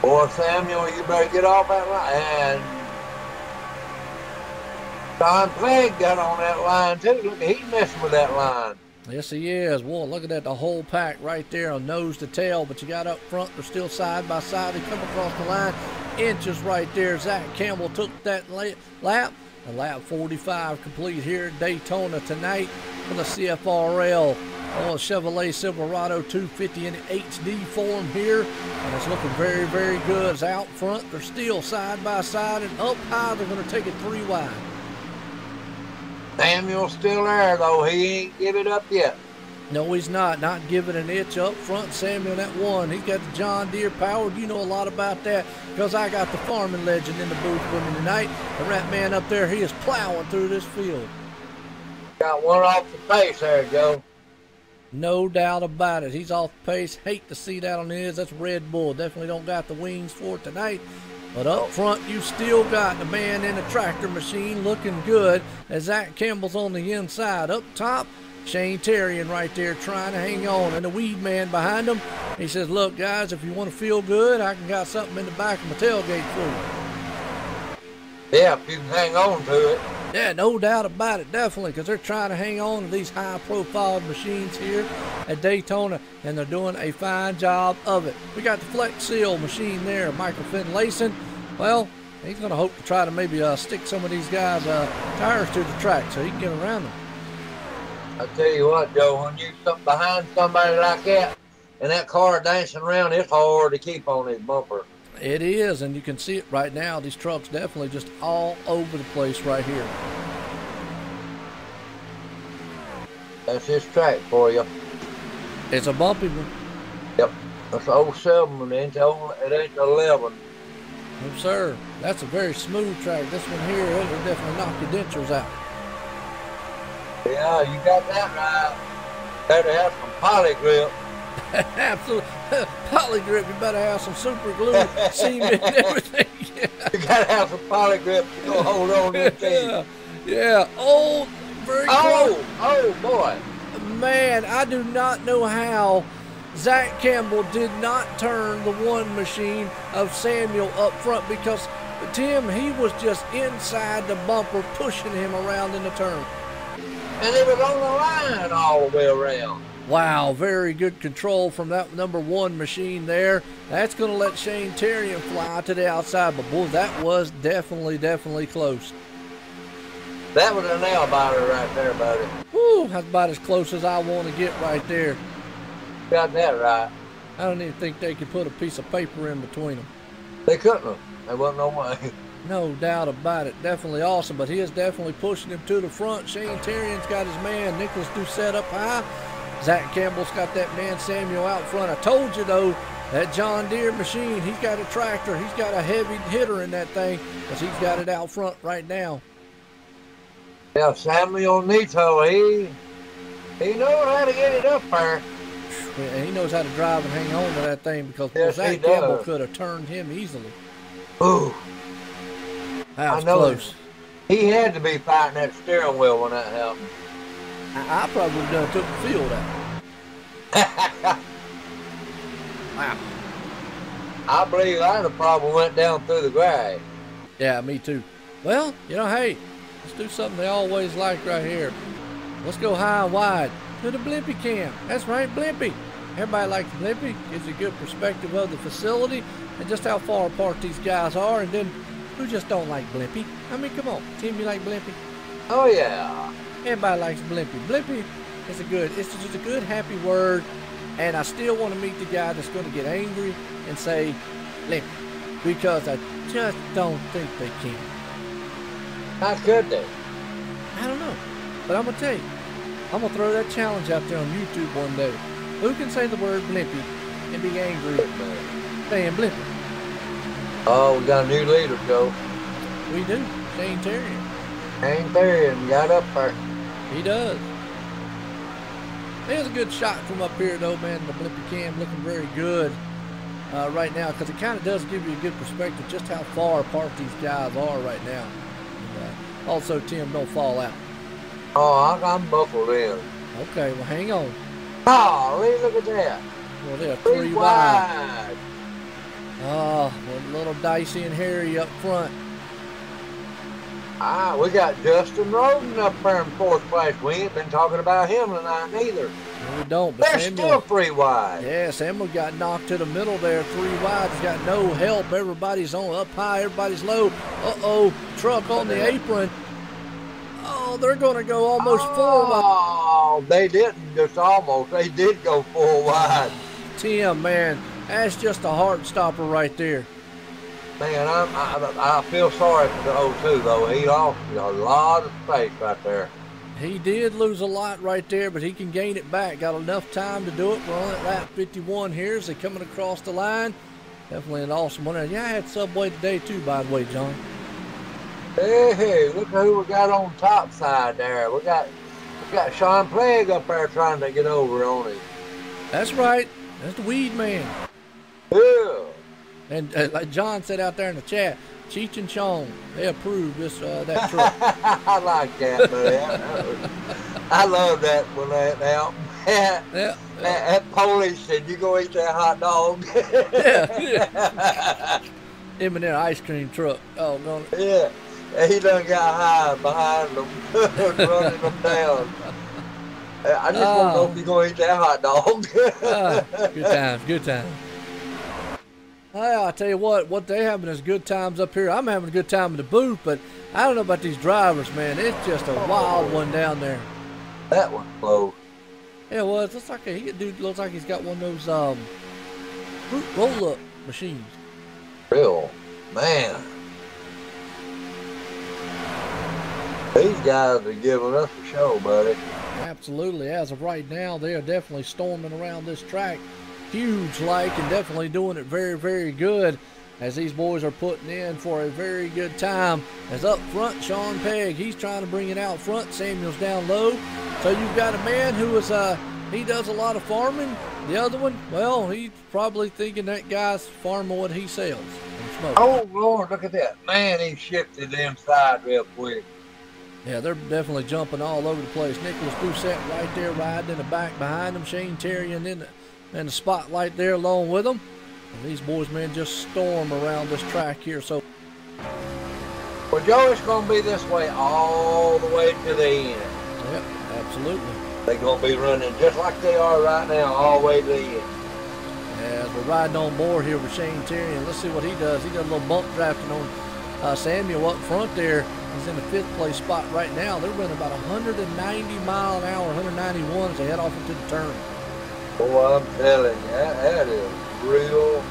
Boy, Samuel, you better get off that line. And Don Clegg got on that line, too. Look, he's messing with that line. Yes, he is. Boy, look at that, the whole pack right there on nose to tail. But you got up front, they're still side by side. They come across the line, inches right there. Zach Campbell took that lap. And lap 45 complete here at Daytona tonight for the CFRL. Oh, Chevrolet Silverado 250 in HD form here. And it's looking very, very good. It's out front. They're still side by side. And up high, they're going to take it 3 wide. Samuel's still there, though. He ain't give it up yet. No, he's not. Not giving an inch up front. Samuel, that one. He's got the John Deere powered. You know a lot about that because I got the farming legend in the booth with me tonight. The rat man up there, he is plowing through this field. Got one off the pace there, Joe. No doubt about it. He's off pace. Hate to see that on his. That's Red Bull. Definitely don't got the wings for it tonight. But up front, you still got the man in the tractor machine looking good as Zach Campbell's on the inside. Up top, Shane Terrian right there trying to hang on. And the weed man behind him, he says, look, guys, if you want to feel good, I can got something in the back of my tailgate for you. Yeah, if you can hang on to it. Yeah, no doubt about it, definitely, because they're trying to hang on to these high-profile machines here at Daytona, and they're doing a fine job of it. We got the Flex Seal machine there, Michael Finlayson. Well, he's going to hope to try to maybe stick some of these guys' tires to the track so he can get around them. I tell you what, Joe, when you're behind somebody like that, and that car dancing around, it's hard to keep on his bumper. It is, and you can see it right now. These trucks definitely just all over the place right here. That's his track for you. It's a bumpy one. Yep. That's 07 and it ain't the 11. No, sir. That's a very smooth track. This one here, it'll definitely knock your dentures out. Yeah, you got that right. Better have some poly grip. Absolutely. Poly grip, you better have some super glue, cement, and everything. Yeah. You gotta have some poly grip to go hold on to it. Yeah. Yeah. Oh, very close. Oh, boy. Man, I do not know how Zach Campbell did not turn the one machine of Samuel up front, because Tim, he was just inside the bumper pushing him around in the turn. And it was on the line all the way around. Wow, very good control from that number one machine there. That's going to let Shane Terrian fly to the outside, but boy, that was definitely close. That was a nail biter right there, buddy. Whew, that's about as close as I want to get right there. Got that right. I don't even think they could put a piece of paper in between them. They couldn't have. There wasn't no way. No doubt about it. Definitely awesome, but he is definitely pushing him to the front. Shane Terrian's got his man, Nicholas Doucette, up high. Zach Campbell's got that man, Samuel, out front. I told you, though, that John Deere machine, he's got a tractor. He's got a heavy hitter in that thing, because he's got it out front right now. Yeah, Samuel Nito, he knows how to get it up there. And he knows how to drive and hang on to that thing, because yes, Zach Campbell could have turned him easily. Ooh. That was close. He had to be fighting that steering wheel when that happened. I probably would have done took the field out. Wow. I believe I'd have probably went down through the grass. Yeah, me too. Well, you know, hey, let's do something they always like right here. Let's go high and wide to the Blimpie cam. That's right, Blimpie. Everybody likes Blimpie. Gives you a good perspective of the facility and just how far apart these guys are. And then, who just don't like Blimpie? I mean, come on. Tim, you like Blimpie? Oh, yeah. Everybody likes Blimpie. Blimpie is it's just a good, happy word. And I still want to meet the guy that's going to get angry and say Blimpie, because I just don't think they can. How could they? I don't know. But I'm going to tell you, I'm going to throw that challenge out there on YouTube one day. Who can say the word Blimpie and be angry saying Blimpie? Oh, we got a new leader, Joe. We do. Shane Terrian. Shane Terrian got up there. He does. There's a good shot from up here, though, man. The Blimpie cam looking very good right now, because it kind of does give you a good perspective just how far apart these guys are right now. And, also, Tim, don't fall out. Oh, I'm buckled in. Okay, well, hang on. Oh, look at that. Well, they're Three wide. Oh, a little dicey and hairy up front. We got Justin Roden up there in fourth place. We ain't been talking about him tonight neither. No, we don't. But they're still 3 wide. Yeah, Samuel got knocked to the middle there, 3 wide. He's got no help. Everybody's on up high. Everybody's low. Uh-oh, truck on the apron. Oh, they're going to go almost 4 wide. Oh, they didn't just almost. They did go 4 wide. Tim, man, that's just a heart stopper right there. Man, I feel sorry for the 02, though. He lost a lot of space right there. He did lose a lot right there, but he can gain it back. Got enough time to do it. We're on at lap 51 here as they're coming across the line. Definitely an awesome one. Yeah, I had Subway today, too, by the way, John. Hey, look at who we got on top side there. We got Sean Plague up there trying to get over on him. That's right. That's the weed man. Yeah. And like John said out there in the chat, Cheech and Chong, they approve this that truck. I like that, buddy. I love that when that Polish said, "You go eat that hot dog." Yeah. Him in their ice cream truck. Oh, no. Yeah. He done got high behind them, running them down. I just want to know if you're going to eat that hot dog. Good times, good times. Well, I tell you what they having is good times up here. I'm having a good time in the booth, but I don't know about these drivers, man. It's just a wild one down there. That one's close. Yeah, well, it looks like dude looks like he's got one of those roll-up machines. Real man. These guys are giving us a show, buddy. Absolutely. As of right now, they are definitely storming around this track. Huge like, and definitely doing it very, very good as these boys are putting in for a very good time. As up front, Sean Pegg, he's trying to bring it out front. Samuel's down low. So you've got a man who is, he does a lot of farming. The other one, well, he's probably thinking that guy's farming what he sells. Oh, Lord, look at that. Man, he shifted inside real quick. Yeah, they're definitely jumping all over the place. Nicholas Doucette right there riding in the back behind him. Shane Terry in the spotlight there along with them. And these boys, man, just storm around this track here. So, well, Joe, it's going to be this way all the way to the end. Yep, absolutely. They're going to be running just like they are right now all the way to the end. As we're riding on board here with Shane Terry, and let's see what he does. He does a little bump drafting on Samuel up front there. He's in the 5th place spot right now. They're running about 190 mile an hour, 191 as they head off into the turn. Oh, I'm telling you, that is real.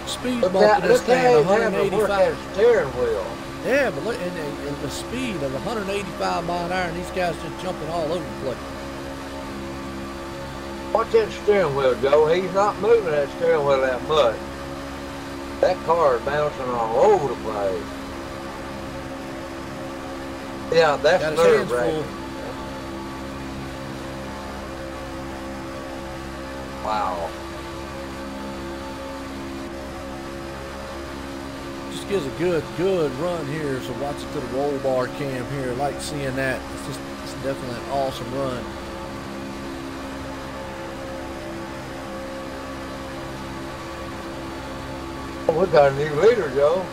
Speed bump in this thing at 185. That steering wheel. Yeah, but look, and the speed of 185 mile an hour, and these guys just jumping all over the place. Watch that steering wheel, Joe. He's not moving that steering wheel that much. That car is bouncing all over the place. Yeah, that's nerve-wracking. Wow. Just gives a good run here. So watch it to the roll bar cam here. I like seeing that. It's definitely an awesome run. We got a new leader, Joe.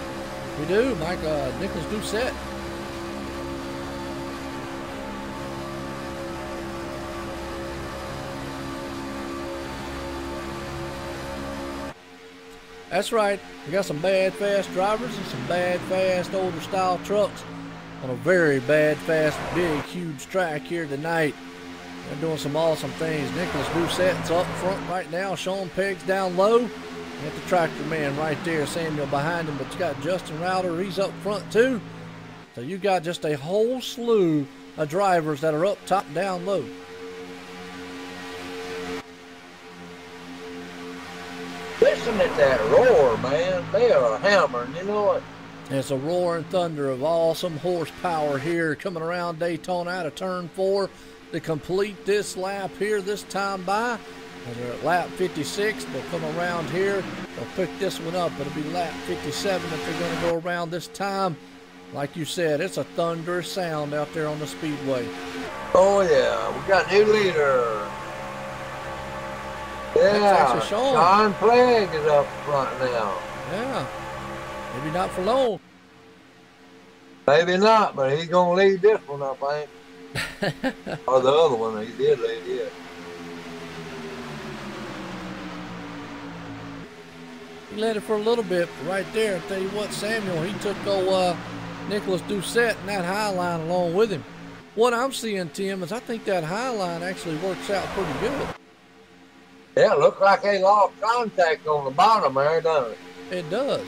We do, Mike. Nicholas Doucette. That's right. We got some bad, fast drivers and some bad, fast, older style trucks on a very bad, fast, big, huge track here tonight. They're doing some awesome things. Nicholas Doucette's up front right now. Sean Pegg's down low. Got the tractor man right there, Samuel behind him, but you got Justin Router, he's up front too. So you got just a whole slew of drivers that are up top, down low. Listen at that roar, man. They are hammering, you know what? It's a roaring thunder of awesome horsepower here coming around Daytona out of turn 4 to complete this lap here this time by. They're at lap 56. They'll come around here. They'll pick this one up. It'll be lap 57 if they're going to go around this time. Like you said, it's a thunderous sound out there on the speedway. Oh, yeah. We got a new leader. Yeah. Sean Pegg is up front now. Yeah. Maybe not for long. Maybe not, but he's going to lead this one, I think. Or the other one. He did lead it. He led it for a little bit right there. I'll tell you what, Samuel, he took old Nicholas Doucette and that high line along with him. What I'm seeing, Tim, is I think that high line actually works out pretty good. Yeah, it looks like they lost contact on the bottom there, doesn't it? It does.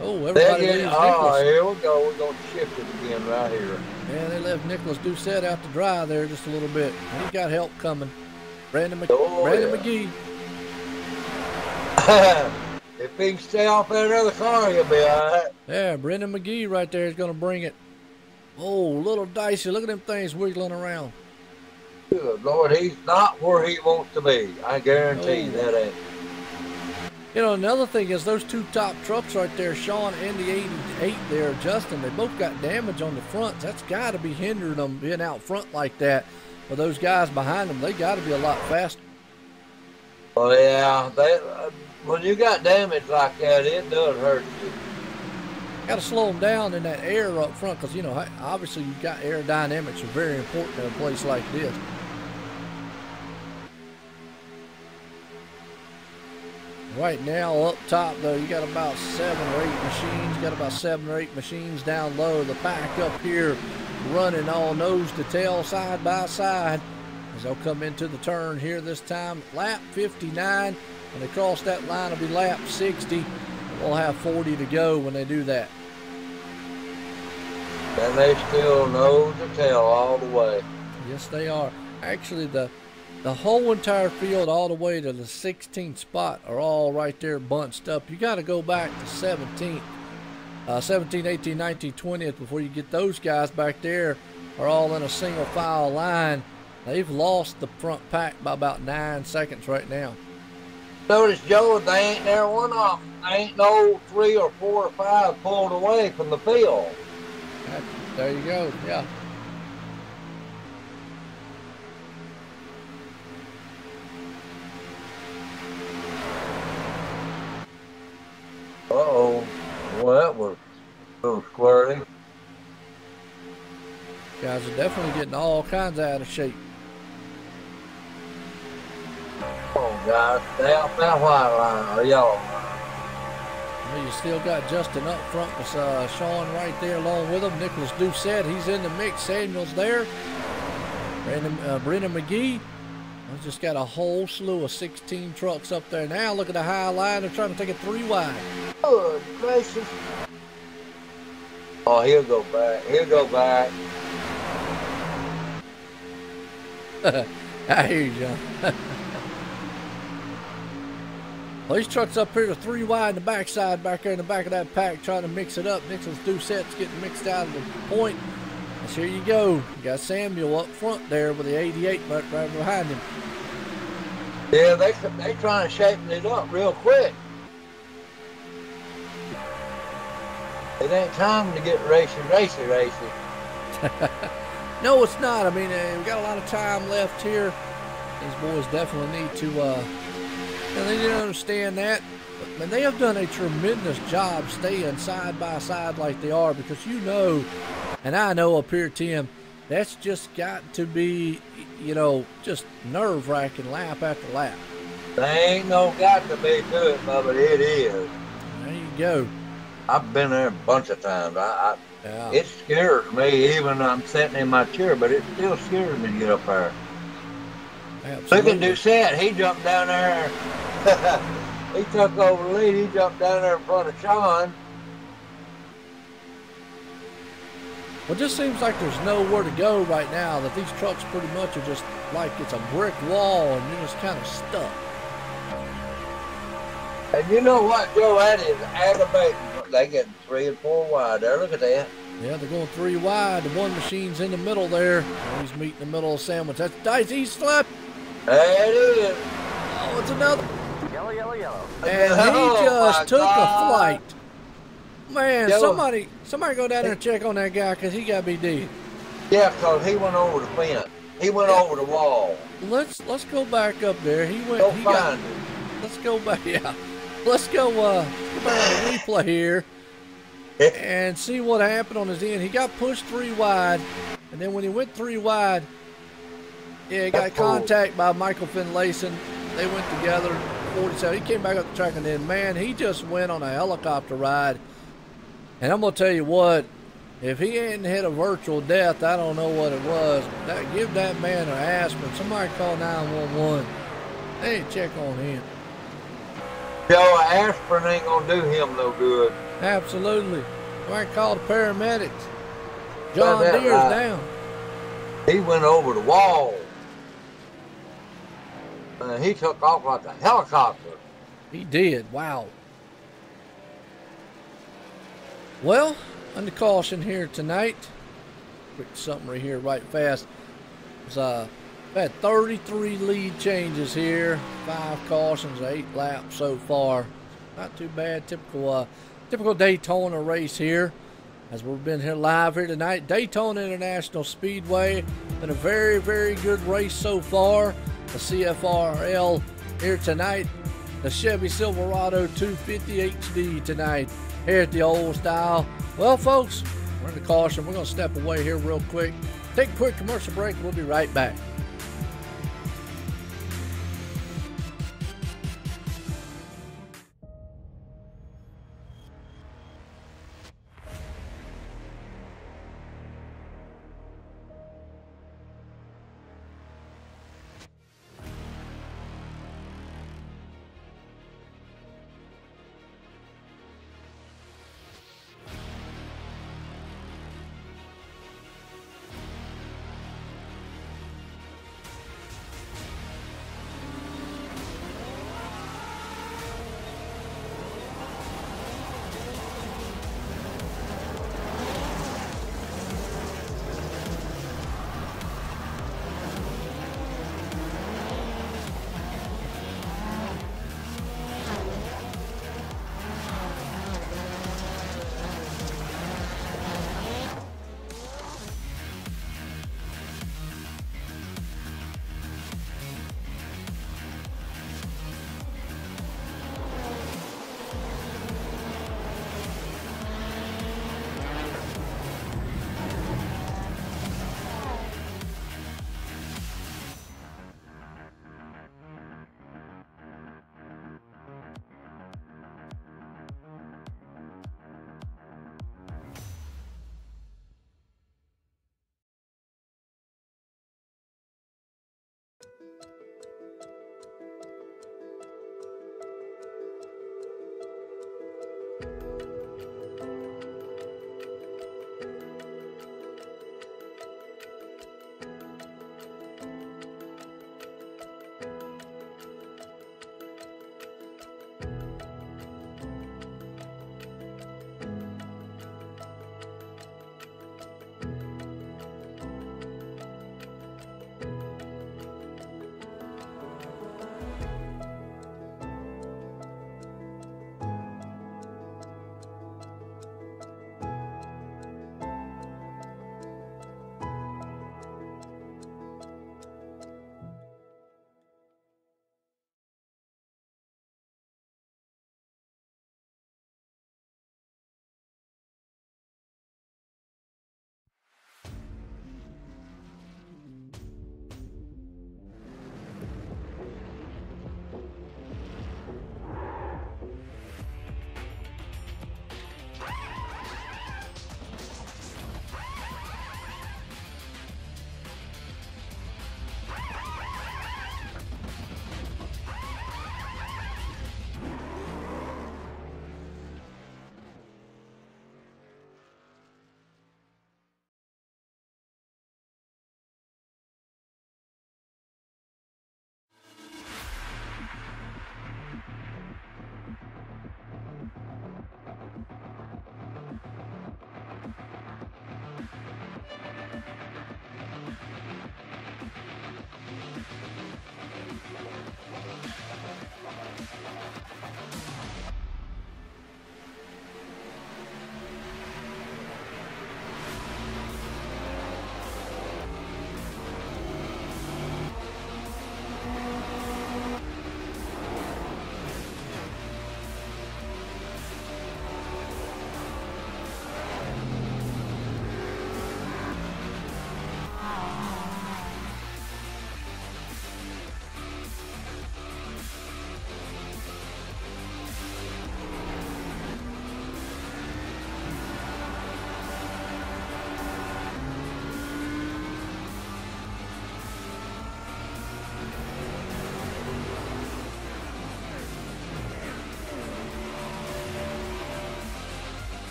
Oh, everybody leaves Nicholas. Oh, here we go. We're going to shift it again right here. Yeah, they left Nicholas Doucette out to dry there just a little bit. He got help coming. Brandon McGee. If he can stay off that other car, he'll be all right. Yeah, Brendan McGee right there is going to bring it. Oh, little dicey. Look at them things wiggling around. Good Lord, he's not where he wants to be. I guarantee you that ain't. You know, another thing is those two top trucks right there, Sean and the 88 there, Justin, they both got damage on the fronts. That's got to be hindering them being out front like that. But those guys behind them, they got to be a lot faster. Well, yeah, when you got damage like that, it does hurt you. Got to slow them down in that air up front because, you know, obviously you've got aerodynamics are very important in a place like this. Right now up top, though, you got about 7 or 8 machines. You got about 7 or 8 machines down low. The pack up here running all nose to tail, side by side, as they'll come into the turn here this time. Lap 59. When they cross that line, it'll be lap 60. We'll have 40 to go when they do that. And they still nose to tail all the way. Yes, they are. Actually, the whole entire field all the way to the 16th spot are all right there bunched up. You got to go back to 17th, 17, 18, 19, 20th before you get those guys back there are all in a single file line. They've lost the front pack by about 9 seconds right now. Notice, Joe, they ain't there one of them. They ain't no 3 or 4 or 5 pulled away from the field. There you go, yeah. Uh-oh. Well, that was a little squirty. Guys are definitely getting all kinds out of shape. Oh, guys, stay off that white line or yellow line. Well, you still got Justin up front with Sean right there along with him. Nicholas Doucette, he's in the mix. Samuel's there. Brendan McGee. I've just got a whole slew of 16 trucks up there now. Look at the high line. They're trying to take it 3 wide. Good gracious. Oh, he'll go back. He'll go back. I hear you, John. Well, these trucks up here are 3 wide in the backside, back there in the back of that pack, trying to mix it up. Nicholas Doucette's getting mixed out of the point. So here you go. You got Samuel up front there with the 88 right behind him. Yeah, they trying to shape it up real quick. It ain't time to get racy. No, it's not. I mean, we've got a lot of time left here. These boys definitely need to, they need to understand that. But they have done a tremendous job staying side by side like they are, because you know, and I know up here, Tim, that's just got to be, just nerve-wracking lap after lap. There ain't no got to be to it, but it is. There you go. I've been there a bunch of times. Yeah. It scares me, even I'm sitting in my chair, but it still scares me to get up there. Absolutely. Look at Doucette. He jumped down there. He took over the lead. He jumped down there in front of Sean. Well, it just seems like there's nowhere to go right now, that these trucks pretty much are just like it's a brick wall and you're just kind of stuck. And you know what, Joe? That is aggravating. They getting 3 and 4 wide there. Look at that. Yeah, they're going 3 wide. The one machine's in the middle there. Oh, he's meeting the middle of the sandwich. That's Dice. He's slipped. There it is. Oh, it's another. Yellow, yellow, yellow. And he just took a flight. Man, Joe, somebody go down there and check on that guy, because he got to be dead. Yeah, because he went over the fence. He went over the wall. Let's go back up there. Go find him. Let's go back. Yeah. Let's go back on the replay here and see what happened on his end. He got pushed 3 wide, and then when he went 3 wide, he got contact by Michael Finlayson. They went together, 47. He came back up the track, and then, man, he just went on a helicopter ride. And I'm going to tell you what, if he hadn't hit a virtual death, I don't know what it was. Give that man an aspirin. Somebody call 911. Hey, check on him. Joe, aspirin ain't going to do him no good. Absolutely. Somebody call the paramedics. John Deere's down. He went over the wall. He took off like a helicopter. He did. Wow. Well, under caution here tonight. Quick summary here right fast. We've had 33 lead changes here. 5 cautions, 8 laps so far. Not too bad. Typical Daytona race here. As we've been here live here tonight. Daytona International Speedway. Been a very, very good race so far. The CFRL here tonight. The Chevy Silverado 250 HD tonight here at the old style. Well, folks, we're under caution. We're going to step away here real quick. Take a quick commercial break. We'll be right back.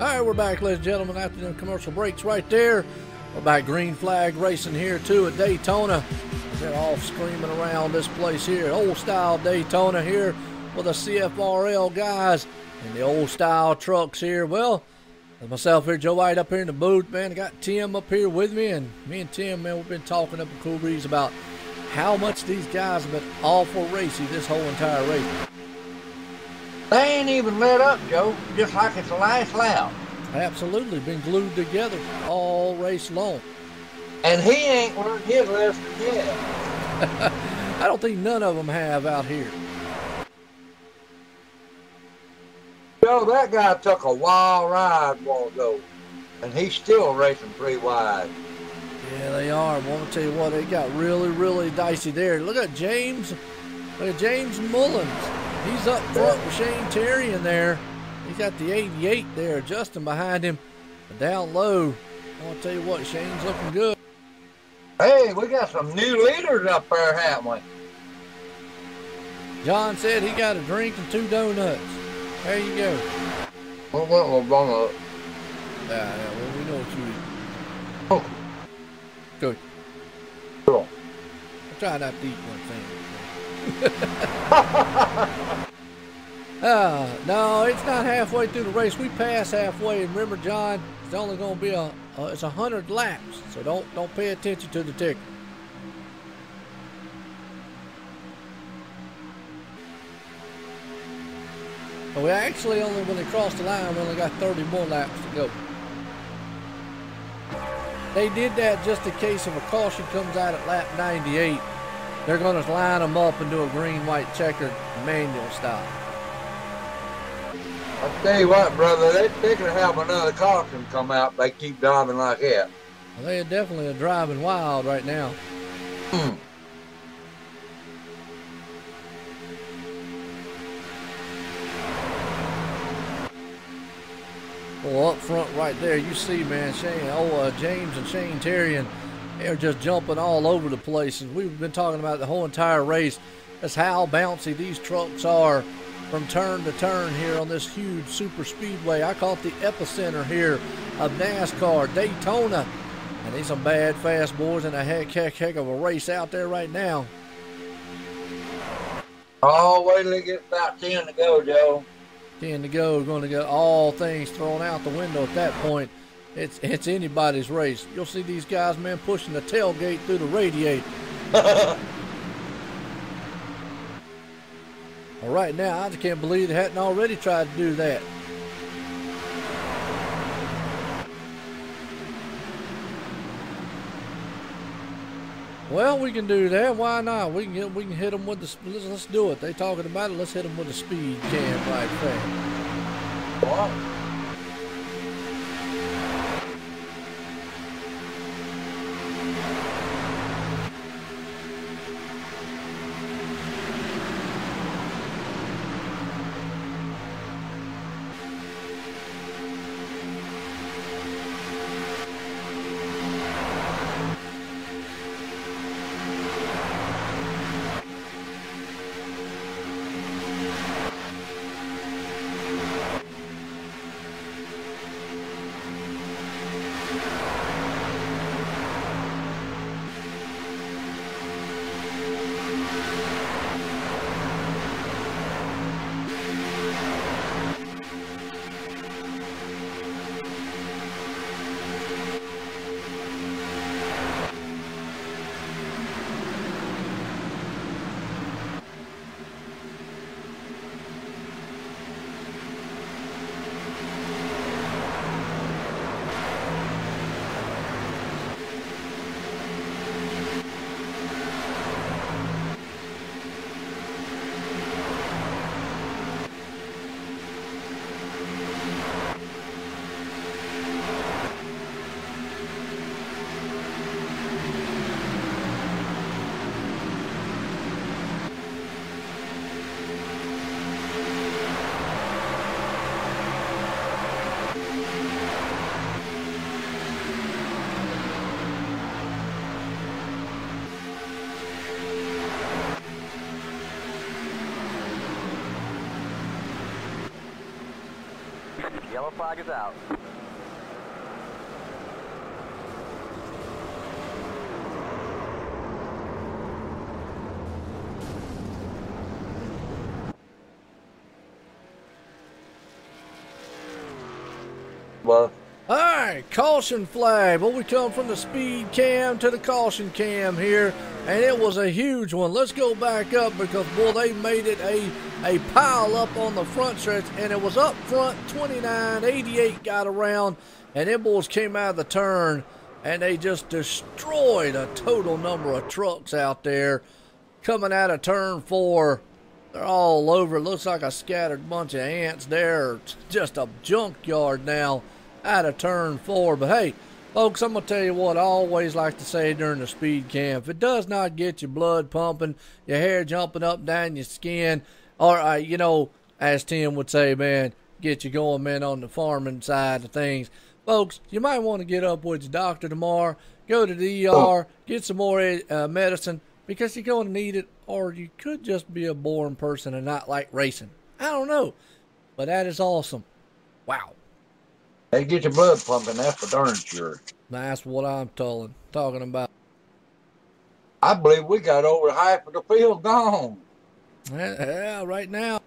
All right, we're back, ladies and gentlemen, after the commercial breaks right there. We're back green flag racing here, too, at Daytona. They're all screaming around this place here. Old-style Daytona here with the CFRL guys and the old-style trucks here. Well, with myself here, Joe White up here in the booth, man. I got Tim up here with me, and me and Tim, man, we've been talking up in Cool Breeze about how much these guys have been awful racy this whole entire race. They ain't even let up, Joe, just like it's the last lap. Absolutely, been glued together all race long. And he ain't learned his lesson yet. I don't think none of them have out here. Joe, that guy took a wild ride a while ago, and he's still racing pretty wide. Yeah, they are. I want to tell you what, they got really, really dicey there. Look at James. Look at James Mullins. He's up front with Shane Terry in there. He's got the 88 there, Justin behind him. And down low, I want to tell you what, Shane's looking good. Hey, we got some new leaders up there, haven't we? John said he got a drink and 2 donuts. There you go. Well, we'll bring up. Yeah, well, we know what you eat. Oh. Good. Cool. I'm trying not to eat one thing. No, it's not halfway through the race. We passed halfway, and remember, John, it's only going to be it's 100 laps, so don't pay attention to the ticker. But we actually only, when they crossed the line, we only got 30 more laps to go. They did that just in case if a caution comes out at lap 98. They're going to line them up and do a green-white checkered manual style. I'll tell you what, brother, they could have another caution come out. They keep driving like that. Well, they definitely are driving wild right now. Well, up front right there, you see, man, James and Shane Terry, and they're just jumping all over the place. And we've been talking about the whole entire race. That's how bouncy these trucks are from turn to turn here on this huge super speedway. I call it the epicenter here of NASCAR, Daytona. And these some bad fast boys and a heck of a race out there right now. Oh, wait till they get about 10 to go, Joe. 10 to go, going to get all things thrown out the window at that point. It's anybody's race. You'll see these guys, man, pushing the tailgate through the radiator. Well, right now, I just can't believe they hadn't already tried to do that. Well, we can do that. Why not? We can hit them with the. Let's do it. They talking about it. Let's hit them with the speed can right there. What? Yellow flag is out. Well, All right, caution flag. Well, we come from the speed cam to the caution cam here, and it was a huge one. Let's go back up because, boy, they made it a pile up on the front stretch, and it was up front. 29, 88 got around, and them boys came out of the turn, and they just destroyed a total number of trucks out there coming out of turn 4. They're all over. It looks like a scattered bunch of ants there. It's just a junkyard now out of turn 4. But hey, folks, I'm going to tell you what I always like to say during the speed cam. If it does not get your blood pumping, your hair jumping up and down your skin, or, you know, as Tim would say, man, get you going, man, on the farming side of things. Folks, you might want to get up with your doctor tomorrow, go to the ER, get some more medicine, because you're going to need it, or you could just be a boring person and not like racing. I don't know, but that is awesome. Wow. they get your blood pumping, that's for darn sure. That's what I'm talking about. I believe we got over half of the field gone. Yeah, right now.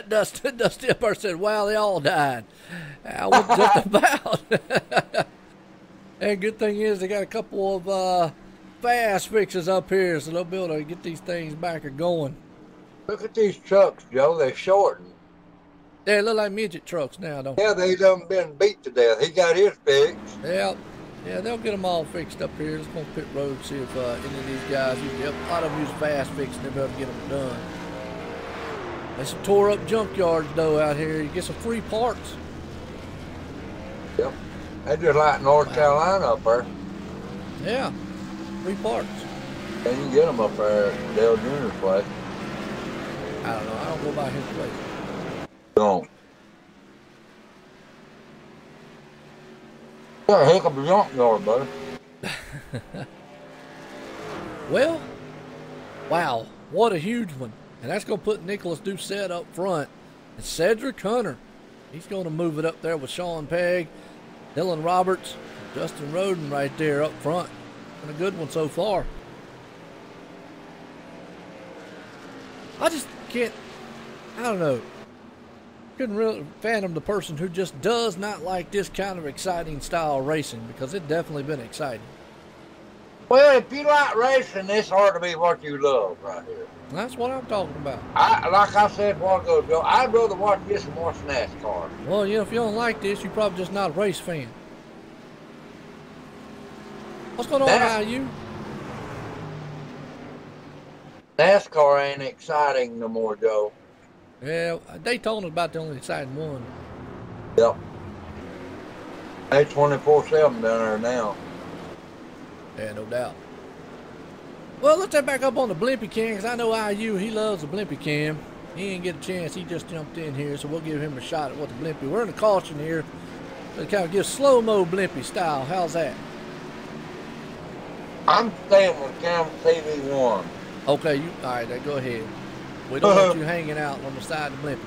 Dusty Upper said, wow, they all died. I was just about. And good thing is they got a couple of fast fixes up here, so they'll be able to get these things back or going. Look at these trucks, Joe. They're shortened. They look like midget trucks now, don't they? Yeah, they done been beat to death. He got his fixed. Yeah, they'll get them all fixed up here. Let's go pit road, see if any of these guys, a lot of them use fast fix and they'll be able to get them done. There's some tore up junkyards though out here. You get some free parts. Yep. They just like North Carolina up there. Yeah, free parts. And you get them up there at Dale Jr.'s place. I don't know. I don't go by his place. Don't. Yeah, a heck of a junkyard, buddy. Well, wow, what a huge one. And that's going to put Nicholas Doucette up front. And Cedric Hunter, he's going to move it up there with Sean Pegg, Dylan Roberts, Justin Roden right there up front. Been a good one so far. I just can't, I don't know. Couldn't really fathom the person who just does not like this kind of exciting style racing, because it's definitely been exciting. Well, if you like racing, this ought to be what you love right here. That's what I'm talking about. Like I said a while ago, Joe, I'd rather watch this than watch NASCAR. Well, you know, if you don't like this, you're probably just not a race fan. What's going on, IU? NASCAR ain't exciting no more, Joe. Yeah, Daytona's about the only exciting one. Yep. They 24/7 down there now. Yeah, no doubt. Well, let's head back up on the Blimpy Cam, because I know IU, he loves the Blimpy Cam. He didn't get a chance. He just jumped in here, so we'll give him a shot at what the Blimpy. We're in the caution here. So kind of give slow-mo Blimpy style. How's that? I'm staying with Cam TV1. Okay, all right, then go ahead. We don't want you hanging out on the side of the Blimpy.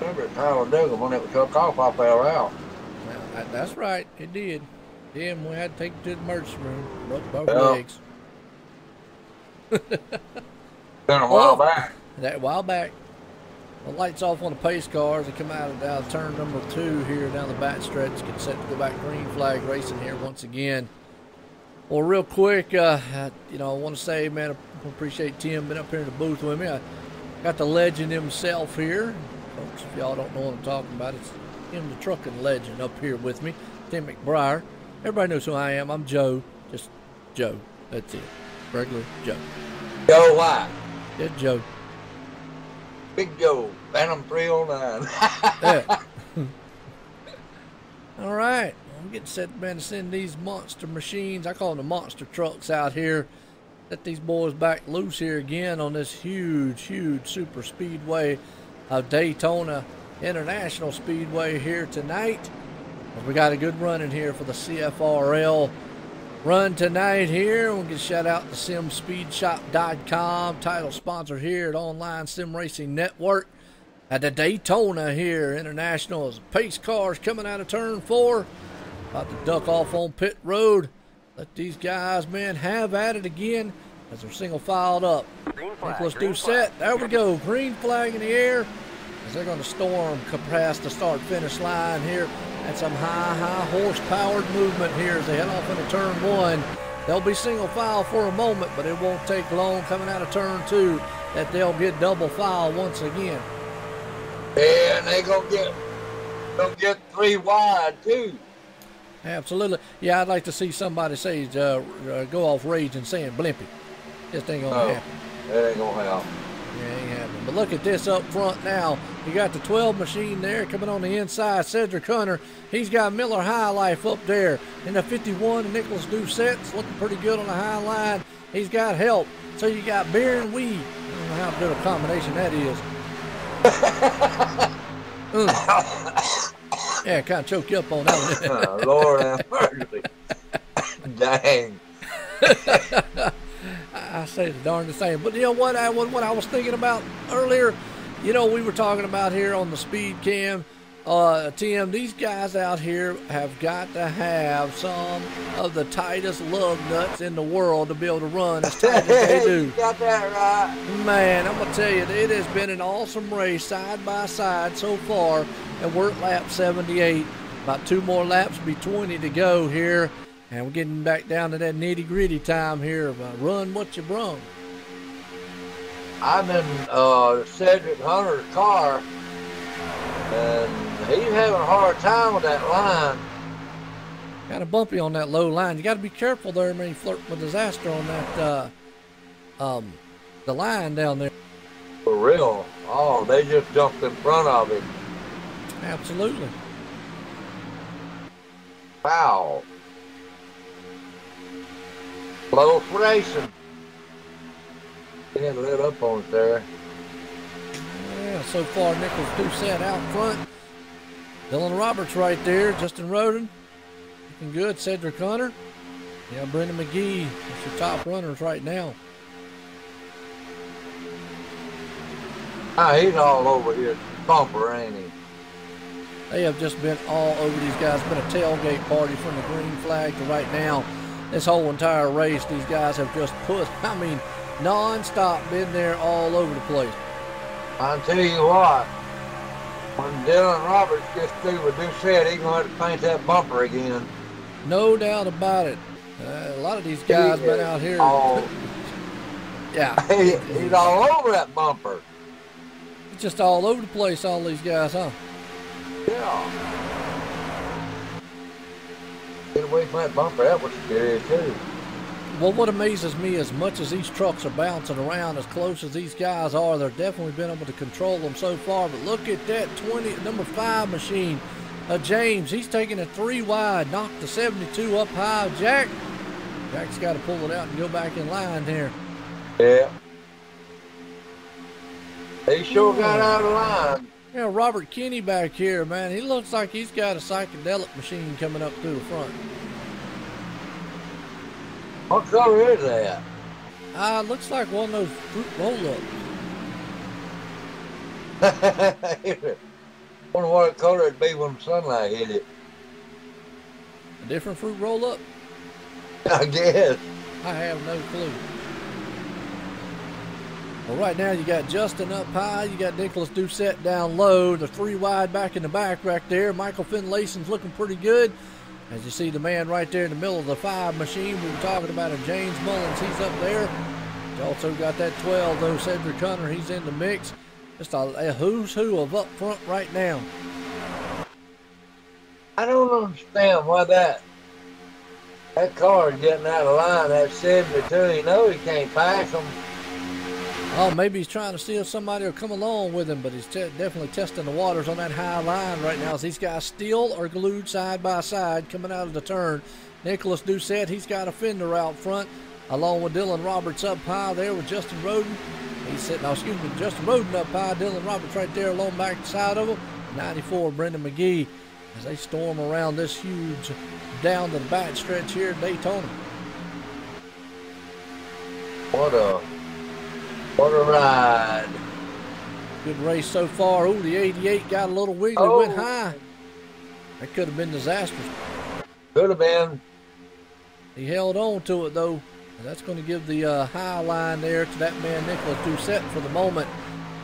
Remember at Talladega when it took off, I fell out. Well, that's right, it did. Yeah, and we had to take it to the emergency room. Broke both Yeah. legs. Been a while back. That while back. The lights off on the pace cars. They come out of turn number 2 here down the back stretch. Get set to go back green flag racing here once again. Well, real quick, I want to say, man, I appreciate Tim being up here in the booth with me. I got the legend himself here. Folks, if y'all don't know what I'm talking about, it's him, the trucking legend, up here with me, Tim McBriar. Everybody knows who I am. I'm Joe. Just Joe. That's it. Regular Joe. Joe White. Just Joe. Big Joe. Phantom 309. Yeah. All right. I'm getting set, man, to send these monster machines. I call them the monster trucks out here. Let these boys back loose here again on this huge, huge super speedway of Daytona International Speedway here tonight. We got a good run in here for the CFRL. run tonight here. We'll get a shout out to simspeedshop.com, title sponsor here at Online Sim Racing Network. At the Daytona here, International, as pace cars coming out of turn 4. About to duck off on pit road. Let these guys, man, have at it again as they're single filed up. Nicholas Doucette, there we go. Green flag in the air as they're going to storm past the start-finish line here. And some high horsepowered movement here as they head off into turn 1. They'll be single file for a moment, but it won't take long coming out of turn 2 that they'll get double file once again. Yeah, and they gonna get 3 wide too. Absolutely. Yeah, I'd like to see somebody say go off rage and saying blimpy. Just ain't gonna happen. That ain't gonna happen. Yeah, ain't happening. But look at this up front now. You got the 12 machine there coming on the inside. Cedric Hunter, he's got Miller High Life up there. In the 51, and Nicholas Doucette's looking pretty good on the high line. He's got help. So you got beer and weed. I don't know how good a combination that is. Yeah, kind of choke you up on that one. Oh, Lord have mercy. Dang. I say the darndest thing. But you know what I was thinking about earlier? You know, we were talking about here on the speed cam. Tim, these guys out here have got to have some of the tightest lug nuts in the world to be able to run as tight as they do. You got that right. Man, I'm going to tell you, it has been an awesome race side by side so far. And we're at lap 78. About 2 more laps, be 20 to go here. And we're getting back down to that nitty gritty time here of run what you brung. I'm in Cedric Hunter's car, and he's having a hard time with that line. Kind of bumpy on that low line. You got to be careful there when you flirt with disaster on that the line down there. For real. Oh, they just jumped in front of him. Absolutely. Wow. Close racing. They had lit up on it there. Yeah, so far Nicholas Doucette out front. Dylan Roberts right there. Justin Roden looking good. Cedric Hunter. Yeah, Brendan McGee. That's your top runners right now. Ah, he's all over his bumper, ain't he? They have just been all over these guys. It's been a tailgate party from the green flag to right now. This whole entire race, these guys have just put, I mean, non-stop been there all over the place. I'll tell you what, when Dylan Roberts gets through with Doucette, he's going to have to paint that bumper again. No doubt about it. A lot of these guys been out here. Yeah. He's all over that bumper. It's just all over the place, all these guys, huh? Yeah. Get away from that bumper, that was scary too. Well, what amazes me, as much as these trucks are bouncing around, as close as these guys are, they've definitely been able to control them so far. But look at that number 5 machine. James, he's taking a 3 wide, knocked the 72 up high. Jack's got to pull it out and go back in line here. Yeah. He sure got out of line. Yeah, Robert Kinney back here, man. He looks like he's got a psychedelic machine coming up through the front. What color is that? Looks like one of those fruit roll-ups. Wonder what color it'd be when sunlight hit it. A different fruit roll-up? I guess. I have no clue. Well, right now you got Justin up high, you got Nicholas Doucette down low, the 3 wide back in the back right there. Michael Finlayson's looking pretty good. As you see the man right there in the middle of the 5 machine we were talking about, James Mullins, he's up there. You also got that 12 though, Cedric Hunter, he's in the mix. Just a who's who of up front right now. I don't understand why that car is getting out of line, that 72. You know he can't pass them. Oh, maybe he's trying to see if somebody will come along with him, but he's definitely testing the waters on that high line right now as these guys still are glued side by side coming out of the turn. Nicholas Doucette, he's got a fender out front, along with Dylan Roberts up high there with Justin Roden. He's sitting, Justin Roden up high, Dylan Roberts right there along back side of him. 94, Brendan McGee, as they storm around this huge down to the back stretch here at Daytona. What a ride. Good race so far. Ooh, the 88 got a little wiggly, went high. That could have been disastrous. Could have been. He held on to it, though. And that's going to give the high line there to that man, Nicholas Doucette, for the moment.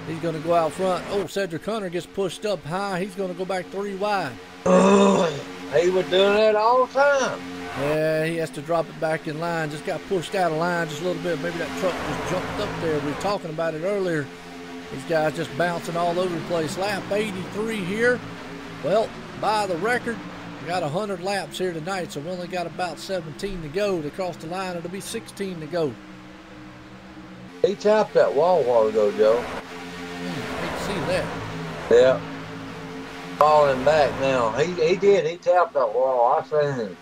He's going to go out front. Oh, Cedric Hunter gets pushed up high. He's going to go back 3 wide. He was doing that all the time. Yeah, he has to drop it back in line. Just got pushed out of line just a little bit. Maybe that truck just jumped up there. We were talking about it earlier. These guys just bouncing all over the place. Lap 83 here. Well, by the record, we got 100 laps here tonight, so we only got about 17 to go to cross the line. It'll be 16 to go. He tapped that wall a while ago, Joe. Hate to see that. Yeah. Falling back now. He did. He tapped that wall. I seen him.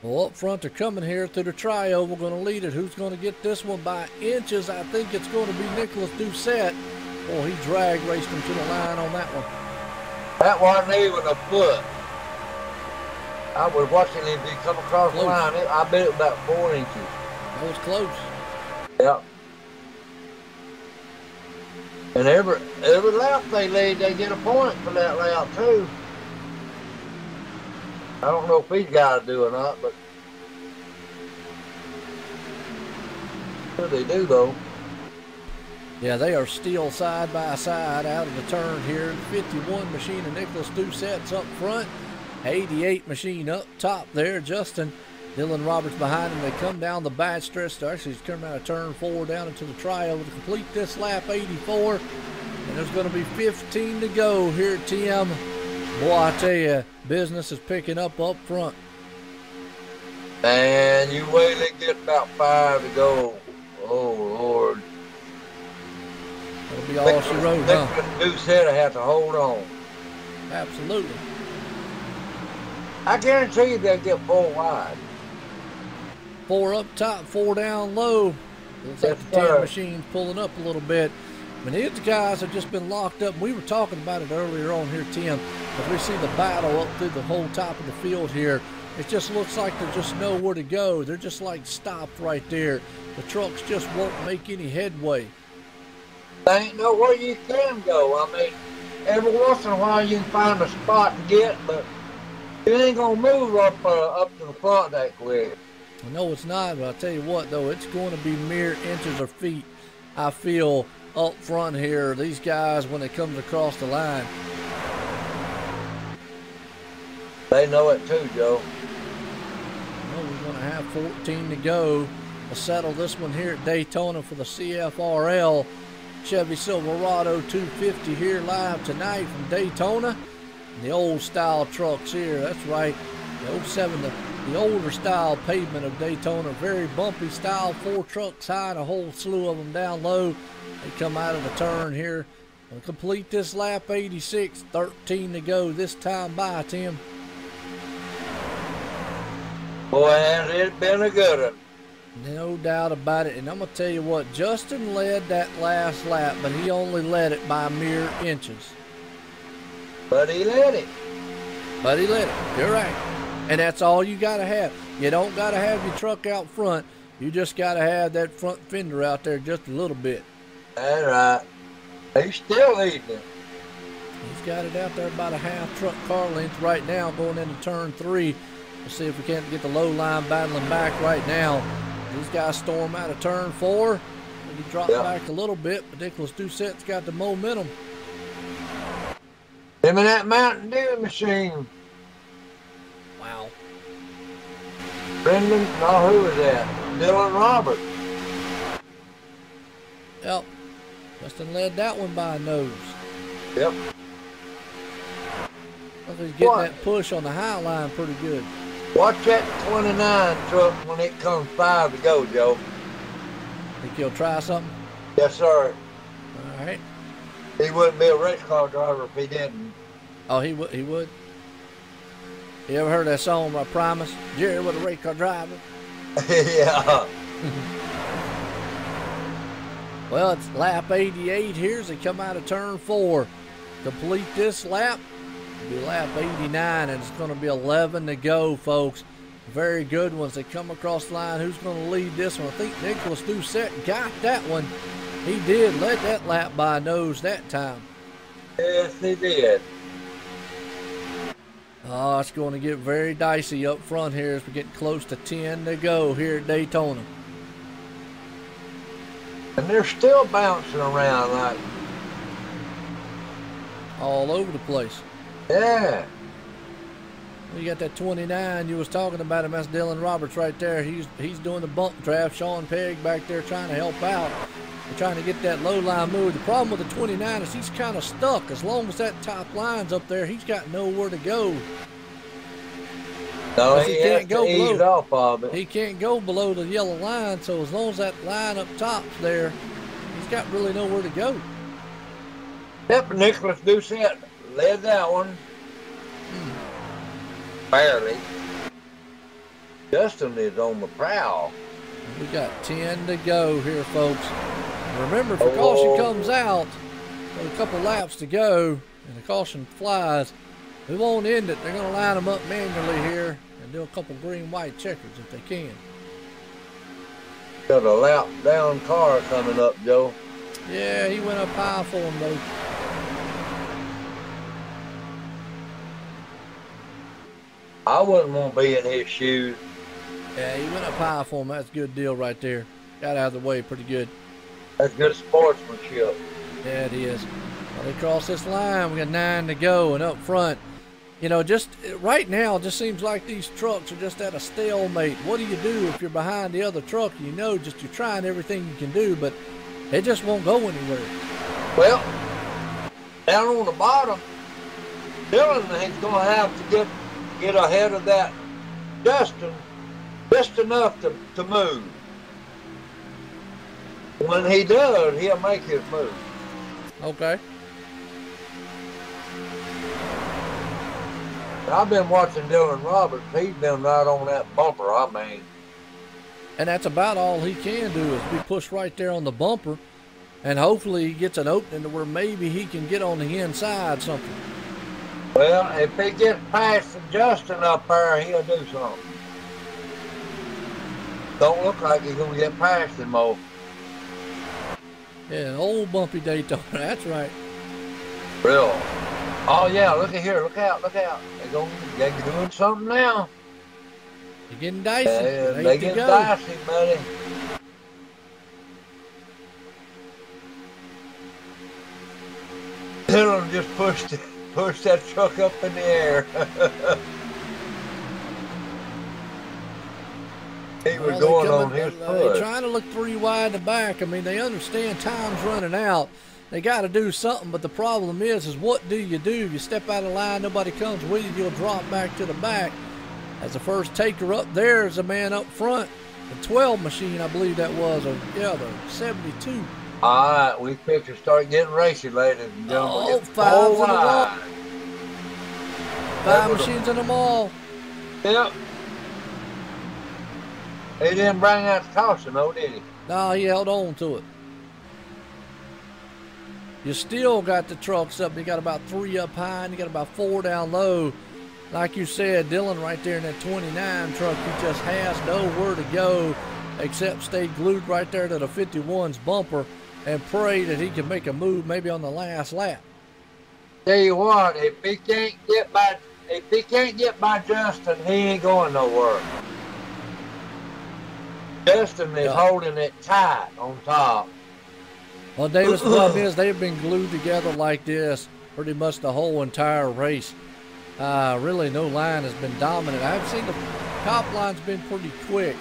Well, up front, they're coming here through the trioval. Going to lead it. Who's going to get this one by inches? I think it's going to be Nicholas Doucette. Oh, he drag raced him to the line on that one. That wasn't even a foot. I was watching him come across the line. I bet it was about 4 inches. That was close. Yep. And every lap they lead, they get a point for that lap too. I don't know if he's got to do or not, but sure they do though. Yeah, they are still side by side out of the turn here. 51 machine of Nicholas Doucette's up front. 88 machine up top there. Justin Dylan Roberts behind him. They come down the back stretch. Actually, he's coming out of turn 4 down into the trioval to complete this lap 84. And there's going to be 15 to go here, Tim. Boy, I tell you, business is picking up front. And you wait till they get about 5 to go. Oh, Lord. That'll be all she wrote, huh? Doucette will have to hold on. Absolutely. I guarantee you they'll get 4 wide. 4 up top, 4 down low. Looks like the 10 machine's pulling up a little bit. I mean, these guys have just been locked up. We were talking about it earlier on here, Tim. As we see the battle up through the whole top of the field here, it just looks like there's just nowhere to go. They're just like stopped right there. The trucks just won't make any headway. There ain't nowhere you can go. I mean, every once in a while you can find a spot to get, but it ain't gonna move up to the front that quick. I know it's not, but I'll tell you what, though, it's going to be mere inches of feet, I feel, up front here. These guys, when it comes across the line. They know it too, Joe. Well, we're going to have 14 to go. We'll settle this one here at Daytona for the CFRL. Chevy Silverado 250 here live tonight from Daytona. And the old style trucks here, that's right. The 07, the older style pavement of Daytona, very bumpy style, 4 trucks high and a whole slew of them down low. They come out of the turn here. We'll complete this lap 86, 13 to go this time by, Tim. Boy, has it been a good one. No doubt about it. And I'm going to tell you what, Justin led that last lap, but he only led it by mere inches. But he led it. But he led it. You're right. And that's all you got to have. You don't got to have your truck out front. You just got to have that front fender out there just a little bit. That's right. He's still leading it. He's got it out there about a half truck car length right now going into turn 3. We'll see if we can't get the low line battling back right now. These guys storm out of turn 4. Maybe drop back a little bit, but Nicholas Doucette's got the momentum. Him and that Mountain Dew machine. Wow. Brendan, no, who was that? Dylan Roberts. Yep. Justin led that one by a nose. Yep. Look, he's getting that push on the high line pretty good. Watch that 29 truck when it comes 5 to go, Joe. Think he'll try something? Yes, sir. All right. He wouldn't be a race car driver if he didn't. Oh, he would? He would? You ever heard that song, I Promise? Jerry was a race car driver. Yeah. Well, it's lap 88 here as they come out of turn 4. Complete this lap. It'll be lap 89, and it's going to be 11 to go, folks. Very good ones. They come across the line. Who's going to lead this one? I think Nicholas Doucette got that one. He did. Let that lap by nose that time. Yes, he did. Oh, it's going to get very dicey up front here as we get close to 10 to go here at Daytona. And they're still bouncing around like all over the place. Yeah. You got that 29 you was talking about him. That's Dylan Roberts right there. He's doing the bump draft. Sean Pegg back there trying to help out. They're trying to get that low line move. The problem with the 29 is he's kind of stuck. As long as that top line's up there, he's got nowhere to go. No, he can't go ease off of it. He can't go below the yellow line, so as long as that line up top's there, he's got really nowhere to go. Yep, Nicholas Doucette led that one. Barely. Justin is on the prowl. We got 10 to go here, folks. Remember, if the caution comes out with a couple laps to go and the caution flies, we won't end it. They're going to line them up manually here and do a couple green-white checkers if they can. Got a lap down car coming up, Joe. Yeah, he went up high for him, though. I wouldn't want to be in his shoes. Yeah, he went up high for him. That's a good deal right there. Got out of the way pretty good. That's good sportsmanship. Yeah, it is. Well, they cross this line. We got 9 to go, and up front, you know, just right now, it just seems like these trucks are just at a stalemate. What do you do if you're behind the other truck? You know, just you're trying everything you can do, but it just won't go anywhere. Well, down on the bottom, Dylan is going to have to get ahead of that Justin just enough to move. When he does, he'll make his move. Okay. I've been watching Dylan Roberts. He's been right on that bumper, I mean. And that's about all he can do is be pushed right there on the bumper, and hopefully he gets an opening to where maybe he can get on the inside something. Well, if he gets past Justin up there, he'll do something. Don't look like he's going to get past him, though. Yeah, old bumpy Daytona, that's right. Real. Oh, yeah, look at here. Look out, look out. They're doing something now. They're getting dicey. They get dicey, buddy. Dylan just pushed that truck up in the air. He was going on his foot. They're trying to look 3 wide in the back. I mean, they understand time's running out. They got to do something, but the problem is what do? You step out of line, nobody comes with you, you'll drop back to the back. As the first taker up there is a man up front, the 12 machine, I believe that was, or yeah, the 72. All right, we fixed to start getting racing, ladies and gentlemen. Oh, 5's in the wall. 5 machines in them all. Yep. He didn't bring out the caution, though, did he? No, he held on to it. You still got the trucks up. You got about 3 up high, and you got about 4 down low. Like you said, Dylan right there in that 29 truck, he just has nowhere to go except stay glued right there to the 51's bumper and pray that he can make a move maybe on the last lap. Tell you what, if he can't get by Justin, he ain't going nowhere. Justin is holding it tight on top. Well, Davis, the problem is they've been glued together like this pretty much the whole entire race. Really, no line has been dominant. I've seen the top line's been pretty quick.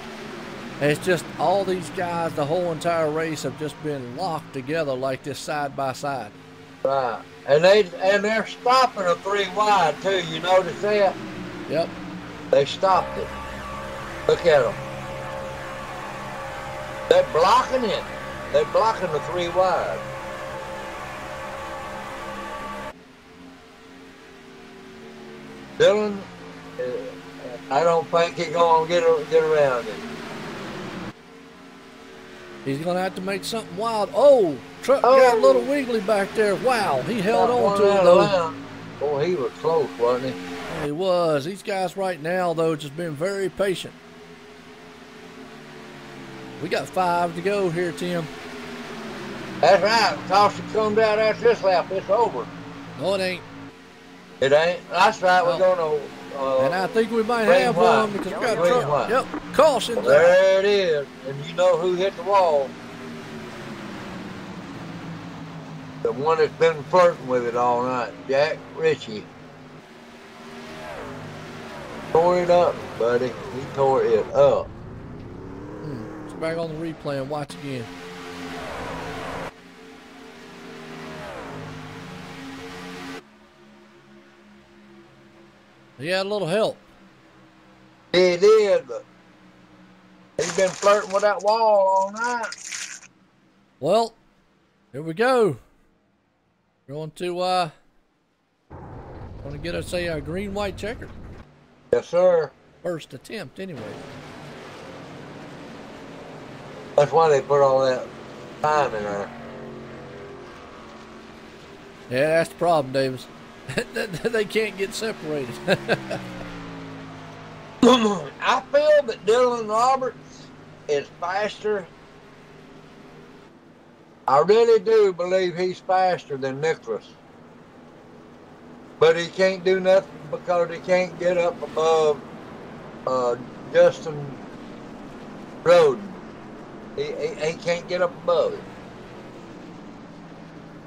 It's just all these guys, the whole entire race, have just been locked together like this side by side. Right, and they're stopping a 3 wide too. You notice that? Yep. They stopped it. Look at them. They're blocking it. They're blocking the 3 wide. Dylan, I don't think he's going to get around it. He's going to have to make something wild. Oh, truck got a little wiggly back there. Wow, he held on to it, though. Boy, he was close, wasn't he? He was. These guys right now, though, just been very patient. We got 5 to go here, Tim. That's right. Caution comes out after this lap. It's over. No, it ain't. It ain't. That's right. No. We're going to. And I think we might green have white. one because we got a Green truck. white. Yep. Caution. Well, there it is. And you know who hit the wall. The one that's been flirting with it all night. Jack Ritchie. Tore it up, buddy. He tore it up. Let's back on the replay and watch again. He had a little help. He did, but he's been flirting with that wall all night. Well, here we go. Going to get us a green white checker. Yes, sir. First attempt, anyway. That's why they put all that time in there. Yeah, that's the problem, Davis. They can't get separated. I feel that Dylan Roberts is faster. I really do believe he's faster than Nicholas. But he can't do nothing because he can't get up above Justin Roden. He can't get up above it.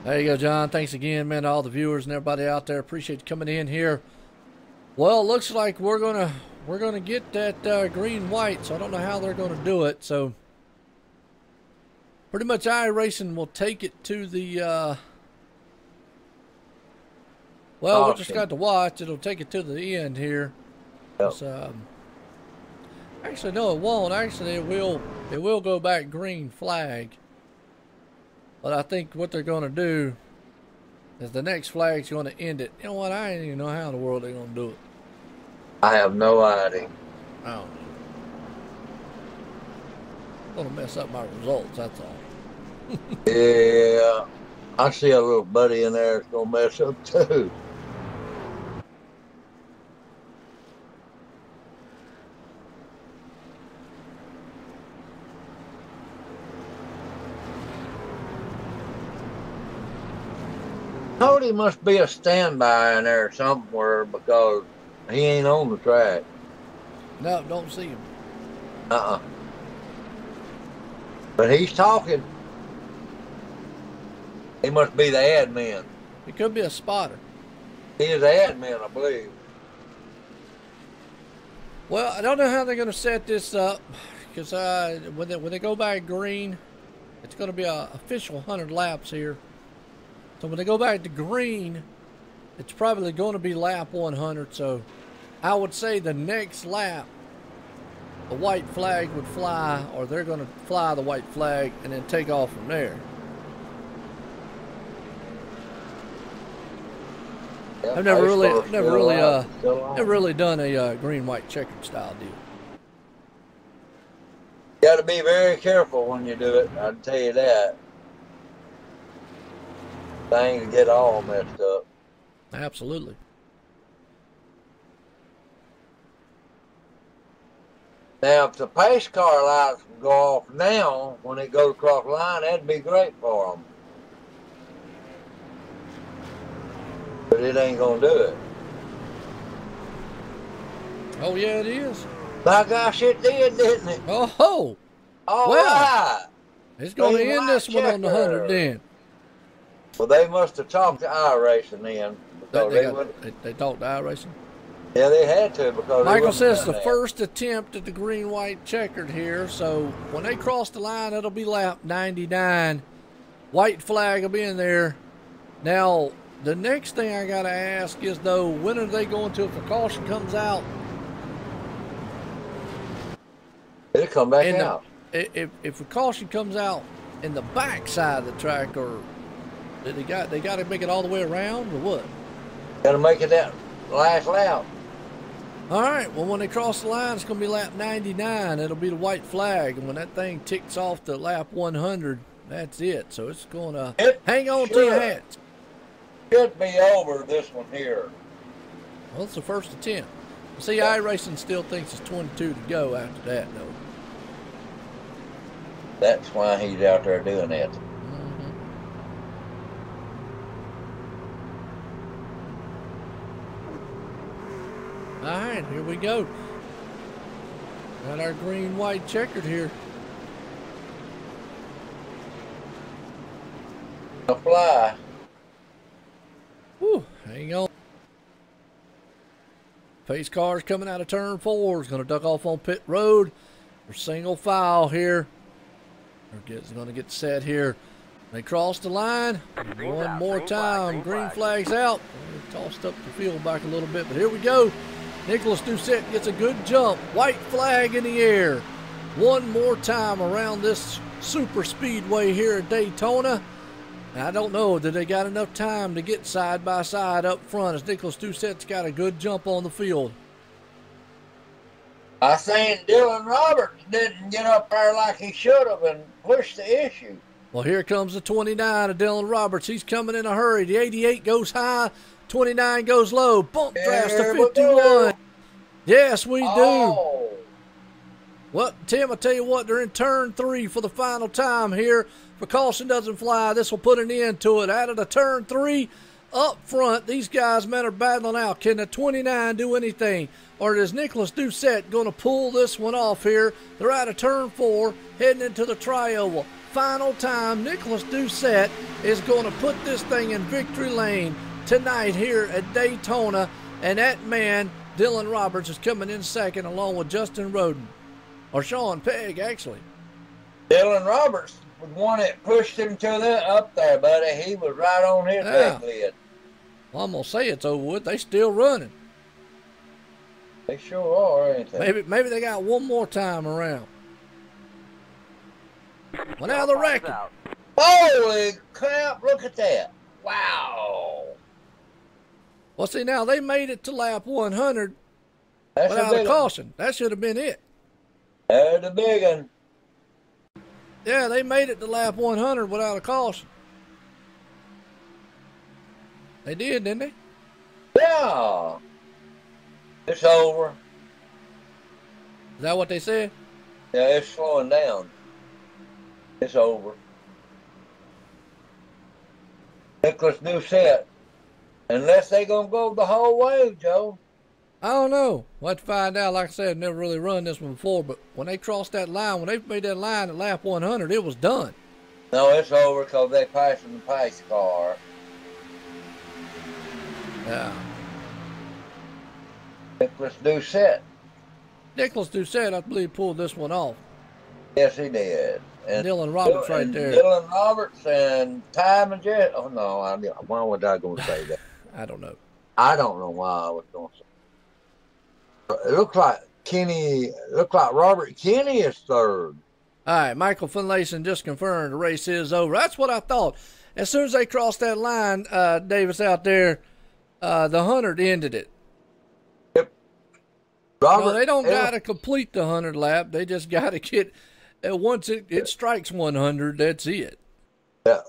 There you go, John. Thanks again, man, to all the viewers and everybody out there. Appreciate you coming in here. Well, it looks like we're gonna get that green white, so I don't know how they're gonna do it. So pretty much iRacing will take it to the well, we just got to watch. It'll take it to the end here. Yep. Actually, no, it won't. Actually, it will go back green flag. But I think what they're going to do is the next flag's going to end it. You know what? I don't even know how in the world they're going to do it. I have no idea. I don't know. I'm going to mess up my results, that's all. Yeah. I see a little buddy in there that's going to mess up too. Cody must be a standby in there somewhere because he ain't on the track. No, don't see him. But he's talking. He must be the admin. He could be a spotter. He is the admin, I believe. Well, I don't know how they're going to set this up because when they go back green, it's going to be a official 100 laps here. So when they go back to green, it's probably going to be lap 100. So I would say the next lap, the white flag would fly, or they're going to fly the white flag and then take off from there. Yep, I've never really done a green-white checkered style deal. You got to be very careful when you do it. I can tell you that. Things get all messed up. Absolutely. Now, if the pace car lights go off now when it goes across the line, that'd be great for them. But it ain't gonna do it. Oh yeah, it is. My gosh, it did, didn't it? Oh, all well, right. It's going to end this one on the 100 then. Well, they must have talked to iRacing then. They talked to iRacing? Yeah, they had to because Michael says the first attempt at the green-white checkered here. So when they cross the line, it'll be lap 99. White flag will be in there. Now, the next thing I got to ask is, though, when are they going to, if a caution comes out? It'll come back out. If a caution comes out in the back side of the track, or they got to make it all the way around, or what? Got to make it that last lap. All right, well, when they cross the line, it's going to be lap 99. It'll be the white flag, and when that thing ticks off to lap 100, that's it. So it's going to hang on to your hats. Should be over this one here. Well, it's the first attempt. See, iRacing still thinks it's 22 to go after that, though. That's why he's out there doing that. All right, here we go. Got our green, white checkered here. A fly. Whew, hang on. Pace car's coming out of turn 4. Is going to duck off on pit road. We're single file here. It's going to get set here. They cross the line. One more time. Green flag's out. They tossed up the field back a little bit, but here we go. Nicholas Doucette gets a good jump. White flag in the air. One more time around this super speedway here at Daytona. Now, I don't know, did they got enough time to get side by side up front as Nicholas Doucette's got a good jump on the field? I seen Dylan Roberts didn't get up there like he should have and push the issue. Well, here comes the 29 of Dylan Roberts. He's coming in a hurry. The 88 goes high, 29 goes low. Bump drafts to 51. Yes, we do. Well, Tim, I tell you what, they're in turn 3 for the final time here. If a caution doesn't fly, this will put an end to it. Out of the turn 3, up front, these guys, men, are battling out. Can the 29 do anything? Or is Nicholas Doucette going to pull this one off here? They're out of turn 4, heading into the tri-oval. Final time, Nicholas Doucette is going to put this thing in victory lane tonight here at Daytona. And that man, Dylan Roberts, is coming in second along with Justin Roden. Or Sean Pegg, actually. Dylan Roberts was one that pushed him to the up there, buddy. He was right on his leg lid. Well, I'm going to say it's over with. They still running. They sure are, ain't they? Maybe they got one more time around. Well, now they're wrecking. Holy crap, look at that. Wow. Well, see, now they made it to lap 100 That's without a caution. That should have been it. There's the big one. Yeah, they made it to lap 100 without a caution. They did, didn't they? Yeah. It's over. Is that what they said? Yeah, it's slowing down. It's over. Nicholas Doucette. Unless they going to go the whole way, Joe. I don't know. We'll have to find out. Like I said, I've never really run this one before, but when they crossed that line, when they made that line at lap 100, it was done. No, it's over because they passing the pace car. Yeah. Nicholas Doucette. Nicholas Doucette, I believe, pulled this one off. Yes, he did. And Dylan Roberts right there. Dylan Roberts and Ty and Jet. Oh, no. Why was I going to say that? I don't know. I don't know why I was going to say that. It looks like Robert Kenny is third. All right, Michael Finlayson just confirmed the race is over. That's what I thought. As soon as they crossed that line, Davis out there, the 100 ended it. Yep. Robert, no, they don't got to complete the 100 lap. They just got to get, once it strikes 100, that's it. Yeah.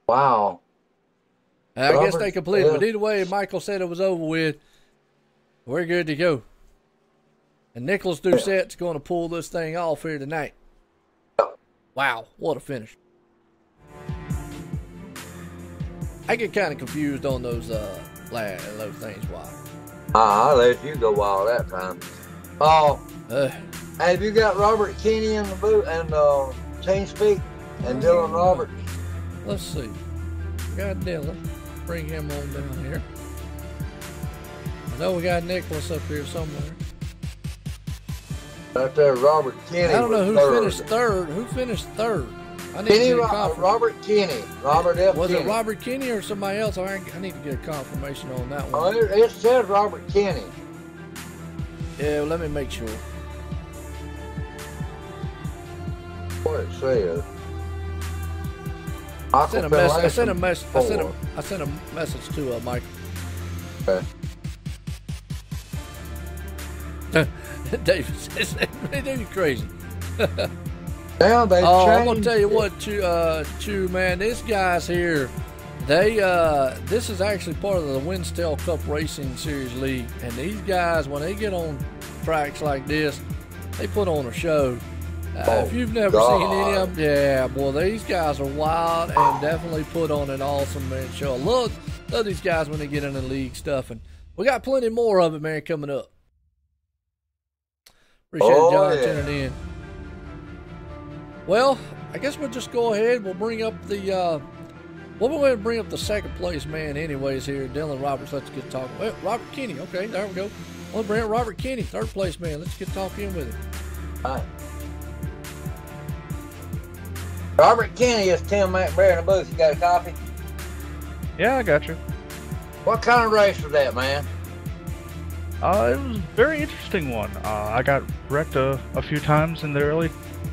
Wow. I guess they completed, but either way, Michael said it was over with. We're good to go. And Nicholas Doucette's going to pull this thing off here tonight. Wow, what a finish. I get kind of confused on those things. Wow. I'll let you go wild that time. Have you got Robert Kenny in the boot and Team Speak and Dylan Roberts? Let's see. We got Dylan. Bring him on down here. I know we got Nicholas up here somewhere. Right there, Robert Kenny. I don't know who finished third. Who finished third? I need to get a Robert Kenny. Robert F. Was Kenny. it Robert Kenny or somebody else? I need to get a confirmation on that one. Oh, it says Robert Kenny. Yeah, well, let me make sure. What it says. I sent a message to Mike. Okay. David says they're crazy. Now they I'm gonna tell you what, Chew, man, this guy's here. This is actually part of the Winstel Cup Racing Series League, and these guys, when they get on tracks like this, they put on a show. If you've never seen any of them, yeah, boy, these guys are wild and definitely put on an awesome, man, show. I love these guys when they get in the league stuff, and we got plenty more of it, man, coming up. Appreciate John tuning in. Well, I guess we'll just go ahead. We'll bring up the we'll go ahead and bring up the second place man anyways here. Dylan Roberts, let's get talking. Well, Robert Kinney, okay, there we go. We'll bring up Robert Kinney, third place man. Let's get talking with him. All right. Robert Kinney is Tim McBrayer in the booth. You got a copy? Yeah, I got you. What kind of race was that, man? It was a very interesting one. I got wrecked a few times in the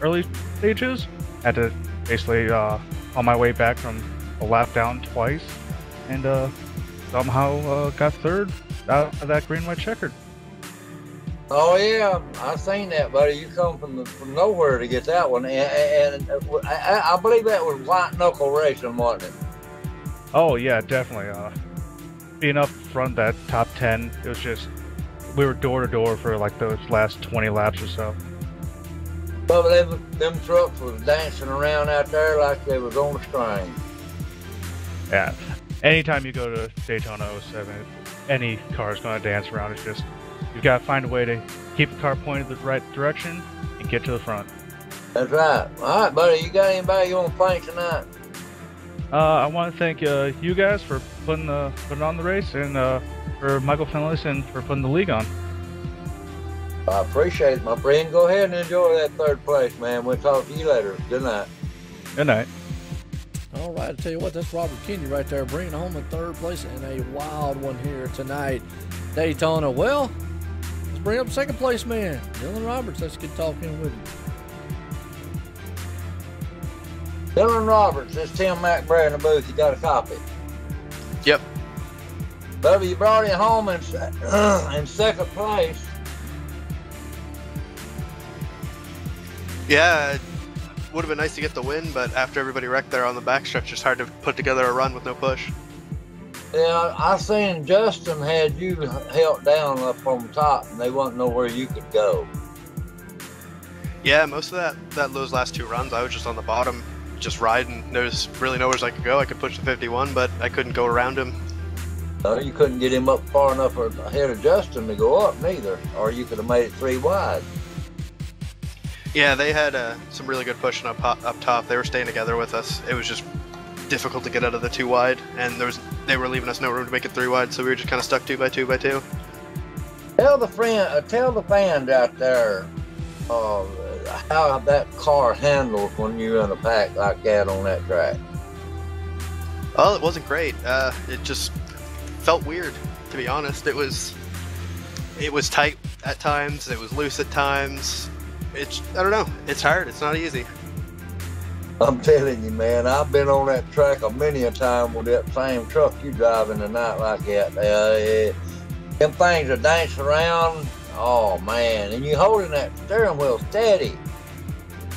early stages. Had to basically on my way back from a lap down twice, and somehow got third out of that green white checkered. Oh yeah, I seen that, buddy. You come from nowhere to get that one, and I believe that was white knuckle racing, wasn't it? Oh yeah, definitely. Being up front, that top 10, it was just, we were door to door for like those last 20 laps or so. But them trucks was dancing around out there like they was on a string. Yeah, anytime you go to Daytona 07, any car is going to dance around. It's just, you've got to find a way to keep the car pointed the right direction and get to the front. That's right. All right, buddy. You got anybody you want to thank tonight? I want to thank you guys for putting on the race, and for Michael Finlayson for putting the league on. I appreciate it, my friend. Go ahead and enjoy that third place, man. We'll talk to you later. Good night. Good night. All right, I tell you what, that's Robert Kinney right there, bringing home a third place and a wild one here tonight, Daytona. Well, let's bring up second place man, Dylan Roberts. Let's get talking with him. Dylan Roberts, this is Tim McBrayer in the booth. You got a copy? Yep. Bubba, you brought it home in second place. Yeah, it would have been nice to get the win, but after everybody wrecked there on the backstretch, it's hard to put together a run with no push. Yeah, I seen Justin had you held down up on top, and they wouldn't know where you could go. Yeah, most of those last two runs, I was just on the bottom, just riding. There's really nowhere I could go. I could push the 51, but I couldn't go around him. You couldn't get him up far enough ahead of Justin to go up, neither. Or you could have made it 3 wide. Yeah, they had some really good pushing up top. They were staying together with us. It was just difficult to get out of the 2 wide, and they were leaving us no room to make it 3 wide, so we were just kind of stuck 2 by 2 by 2. Tell the fans out there how that car handles when you're in a pack like that on that track. Well, it wasn't great. It just felt weird, to be honest. It was tight at times. It was loose at times. I don't know. It's hard. It's not easy. I'm telling you, man, I've been on that track many a time with that same truck you driving tonight like that. Them things are dancing around. Oh, man. And you holding that steering wheel steady.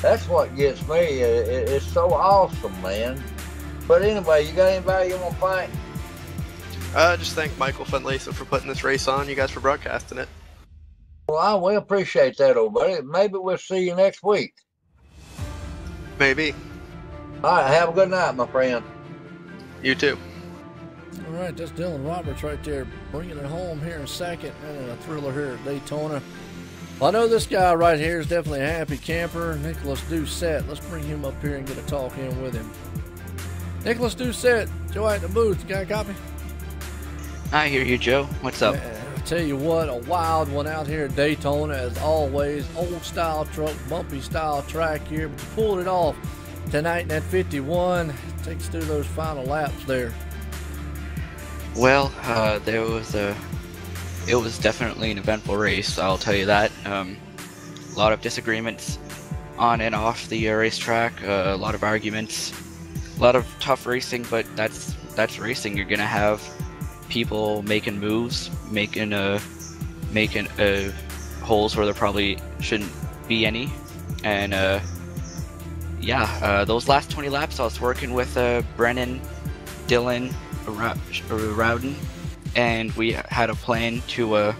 That's what gets me. It's so awesome, man. But anyway, you got anybody you want to thank? Just thank Michael Finlayson for putting this race on. You guys for broadcasting it. Well, I will appreciate that, old buddy. Maybe we'll see you next week. Maybe. All right, have a good night, my friend. You too. All right, that's Dylan Roberts right there, bringing it home here in second, and a thriller here at Daytona. Well, I know this guy right here is definitely a happy camper, Nicholas Doucette. Let's bring him up here and get a talk in with him. Nicholas Doucette, Joe at the booth. You got a copy? I hear you, Joe. What's up? I tell you what, a wild one out here at Daytona as always. Old style truck, bumpy style track here, but you pulled it off tonight in that 51. Take us through those final laps there. Well, it was definitely an eventful race, I'll tell you that. A lot of disagreements on and off the racetrack, a lot of arguments, a lot of tough racing, but that's racing. You're gonna have people making moves, making holes where there probably shouldn't be any, and those last 20 laps I was working with Brennan Dylan Rowden, and we had a plan to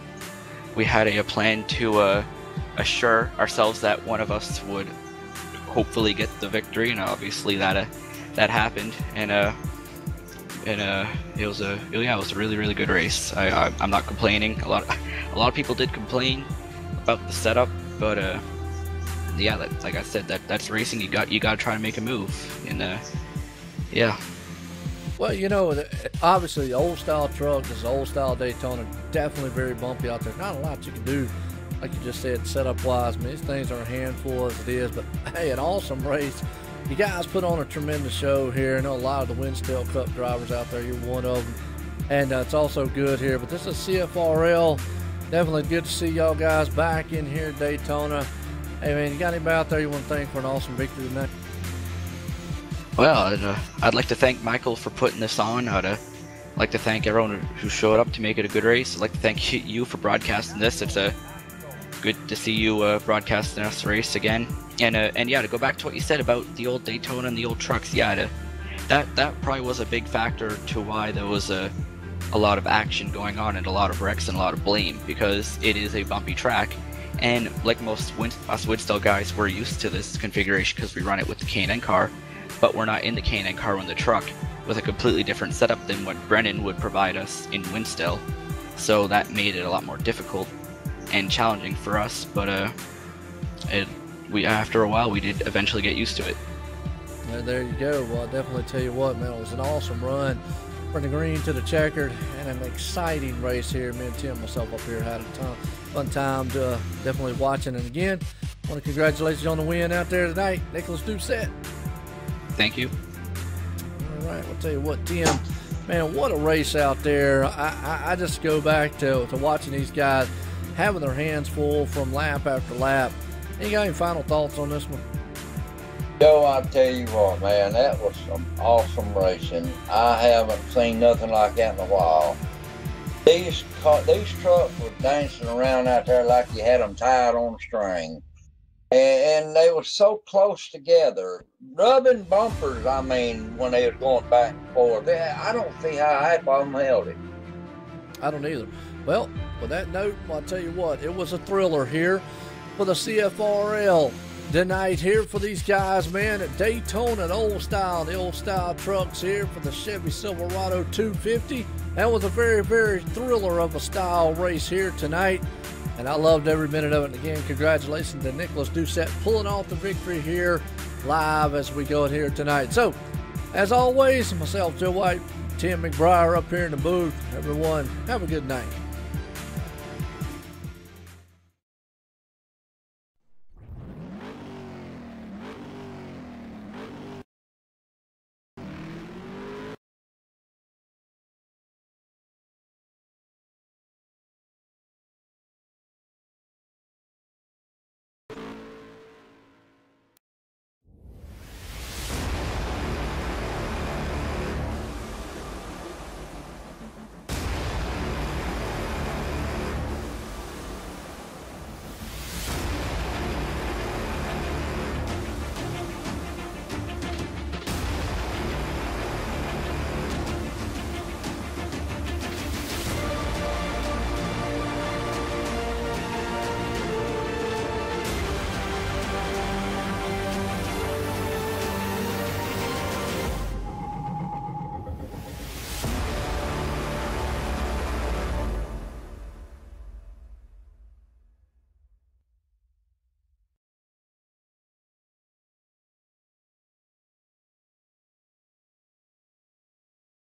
assure ourselves that one of us would hopefully get the victory, and obviously that happened, and it was a really good race. I'm not complaining. A lot of people did complain about the setup, but yeah, like I said, that's racing. You got to try to make a move, and yeah. Well, you know, obviously the old style truck, this old style Daytona, definitely very bumpy out there. Not a lot you can do, like you just said, setup wise. I mean, these things are a handful as it is, but hey, an awesome race. You guys put on a tremendous show here. I know a lot of the Winstell Cup drivers out there. You're one of them. And it's also good here. But this is CFRL. Definitely good to see y'all guys back in here at Daytona. Hey, man, you got anybody out there you want to thank for an awesome victory tonight? Well, I'd like to thank Michael for putting this on. I'd like to thank everyone who showed up to make it a good race. I'd like to thank you for broadcasting this. It's good to see you broadcasting this race again. And yeah, to go back to what you said about the old Daytona and the old trucks, yeah, that probably was a big factor to why there was a lot of action going on and a lot of wrecks and a lot of blame, because it is a bumpy track, and like most us Woodstall guys, we're used to this configuration because we run it with the K&N car, but we're not in the K&N car in the truck with a completely different setup than what Brennan would provide us in Winstall, so that made it a lot more difficult and challenging for us, but after a while we did eventually get used to it. And there you go. Well, I definitely tell you what, man, it was an awesome run from the green to the checkered, and an exciting race here. Me and Tim, myself up here, had a fun time definitely watching. And again, I want to congratulate you on the win out there tonight, Nicholas Doucette. Thank you. All right, I'll tell you what, Tim, man, what a race out there. I just go back to watching these guys having their hands full from lap after lap. You got any final thoughts on this one? Joe, I tell you what, man, that was some awesome racing. I haven't seen nothing like that in a while. These trucks were dancing around out there like you had them tied on a string. And they were so close together, rubbing bumpers, I mean, when they was going back and forth. I don't see how either of them held it. I don't either. Well, with that note, I'll tell you what, it was a thriller here for the CFRL tonight here for these guys, man, at Daytona, the old style trucks here for the Chevy Silverado 250. That was a very, very thriller of a style race here tonight, and I loved every minute of it. And again, congratulations to Nicholas Doucette pulling off the victory here live as we go here tonight. So, as always, myself, Joe White, Tim McBriar up here in the booth. Everyone, have a good night.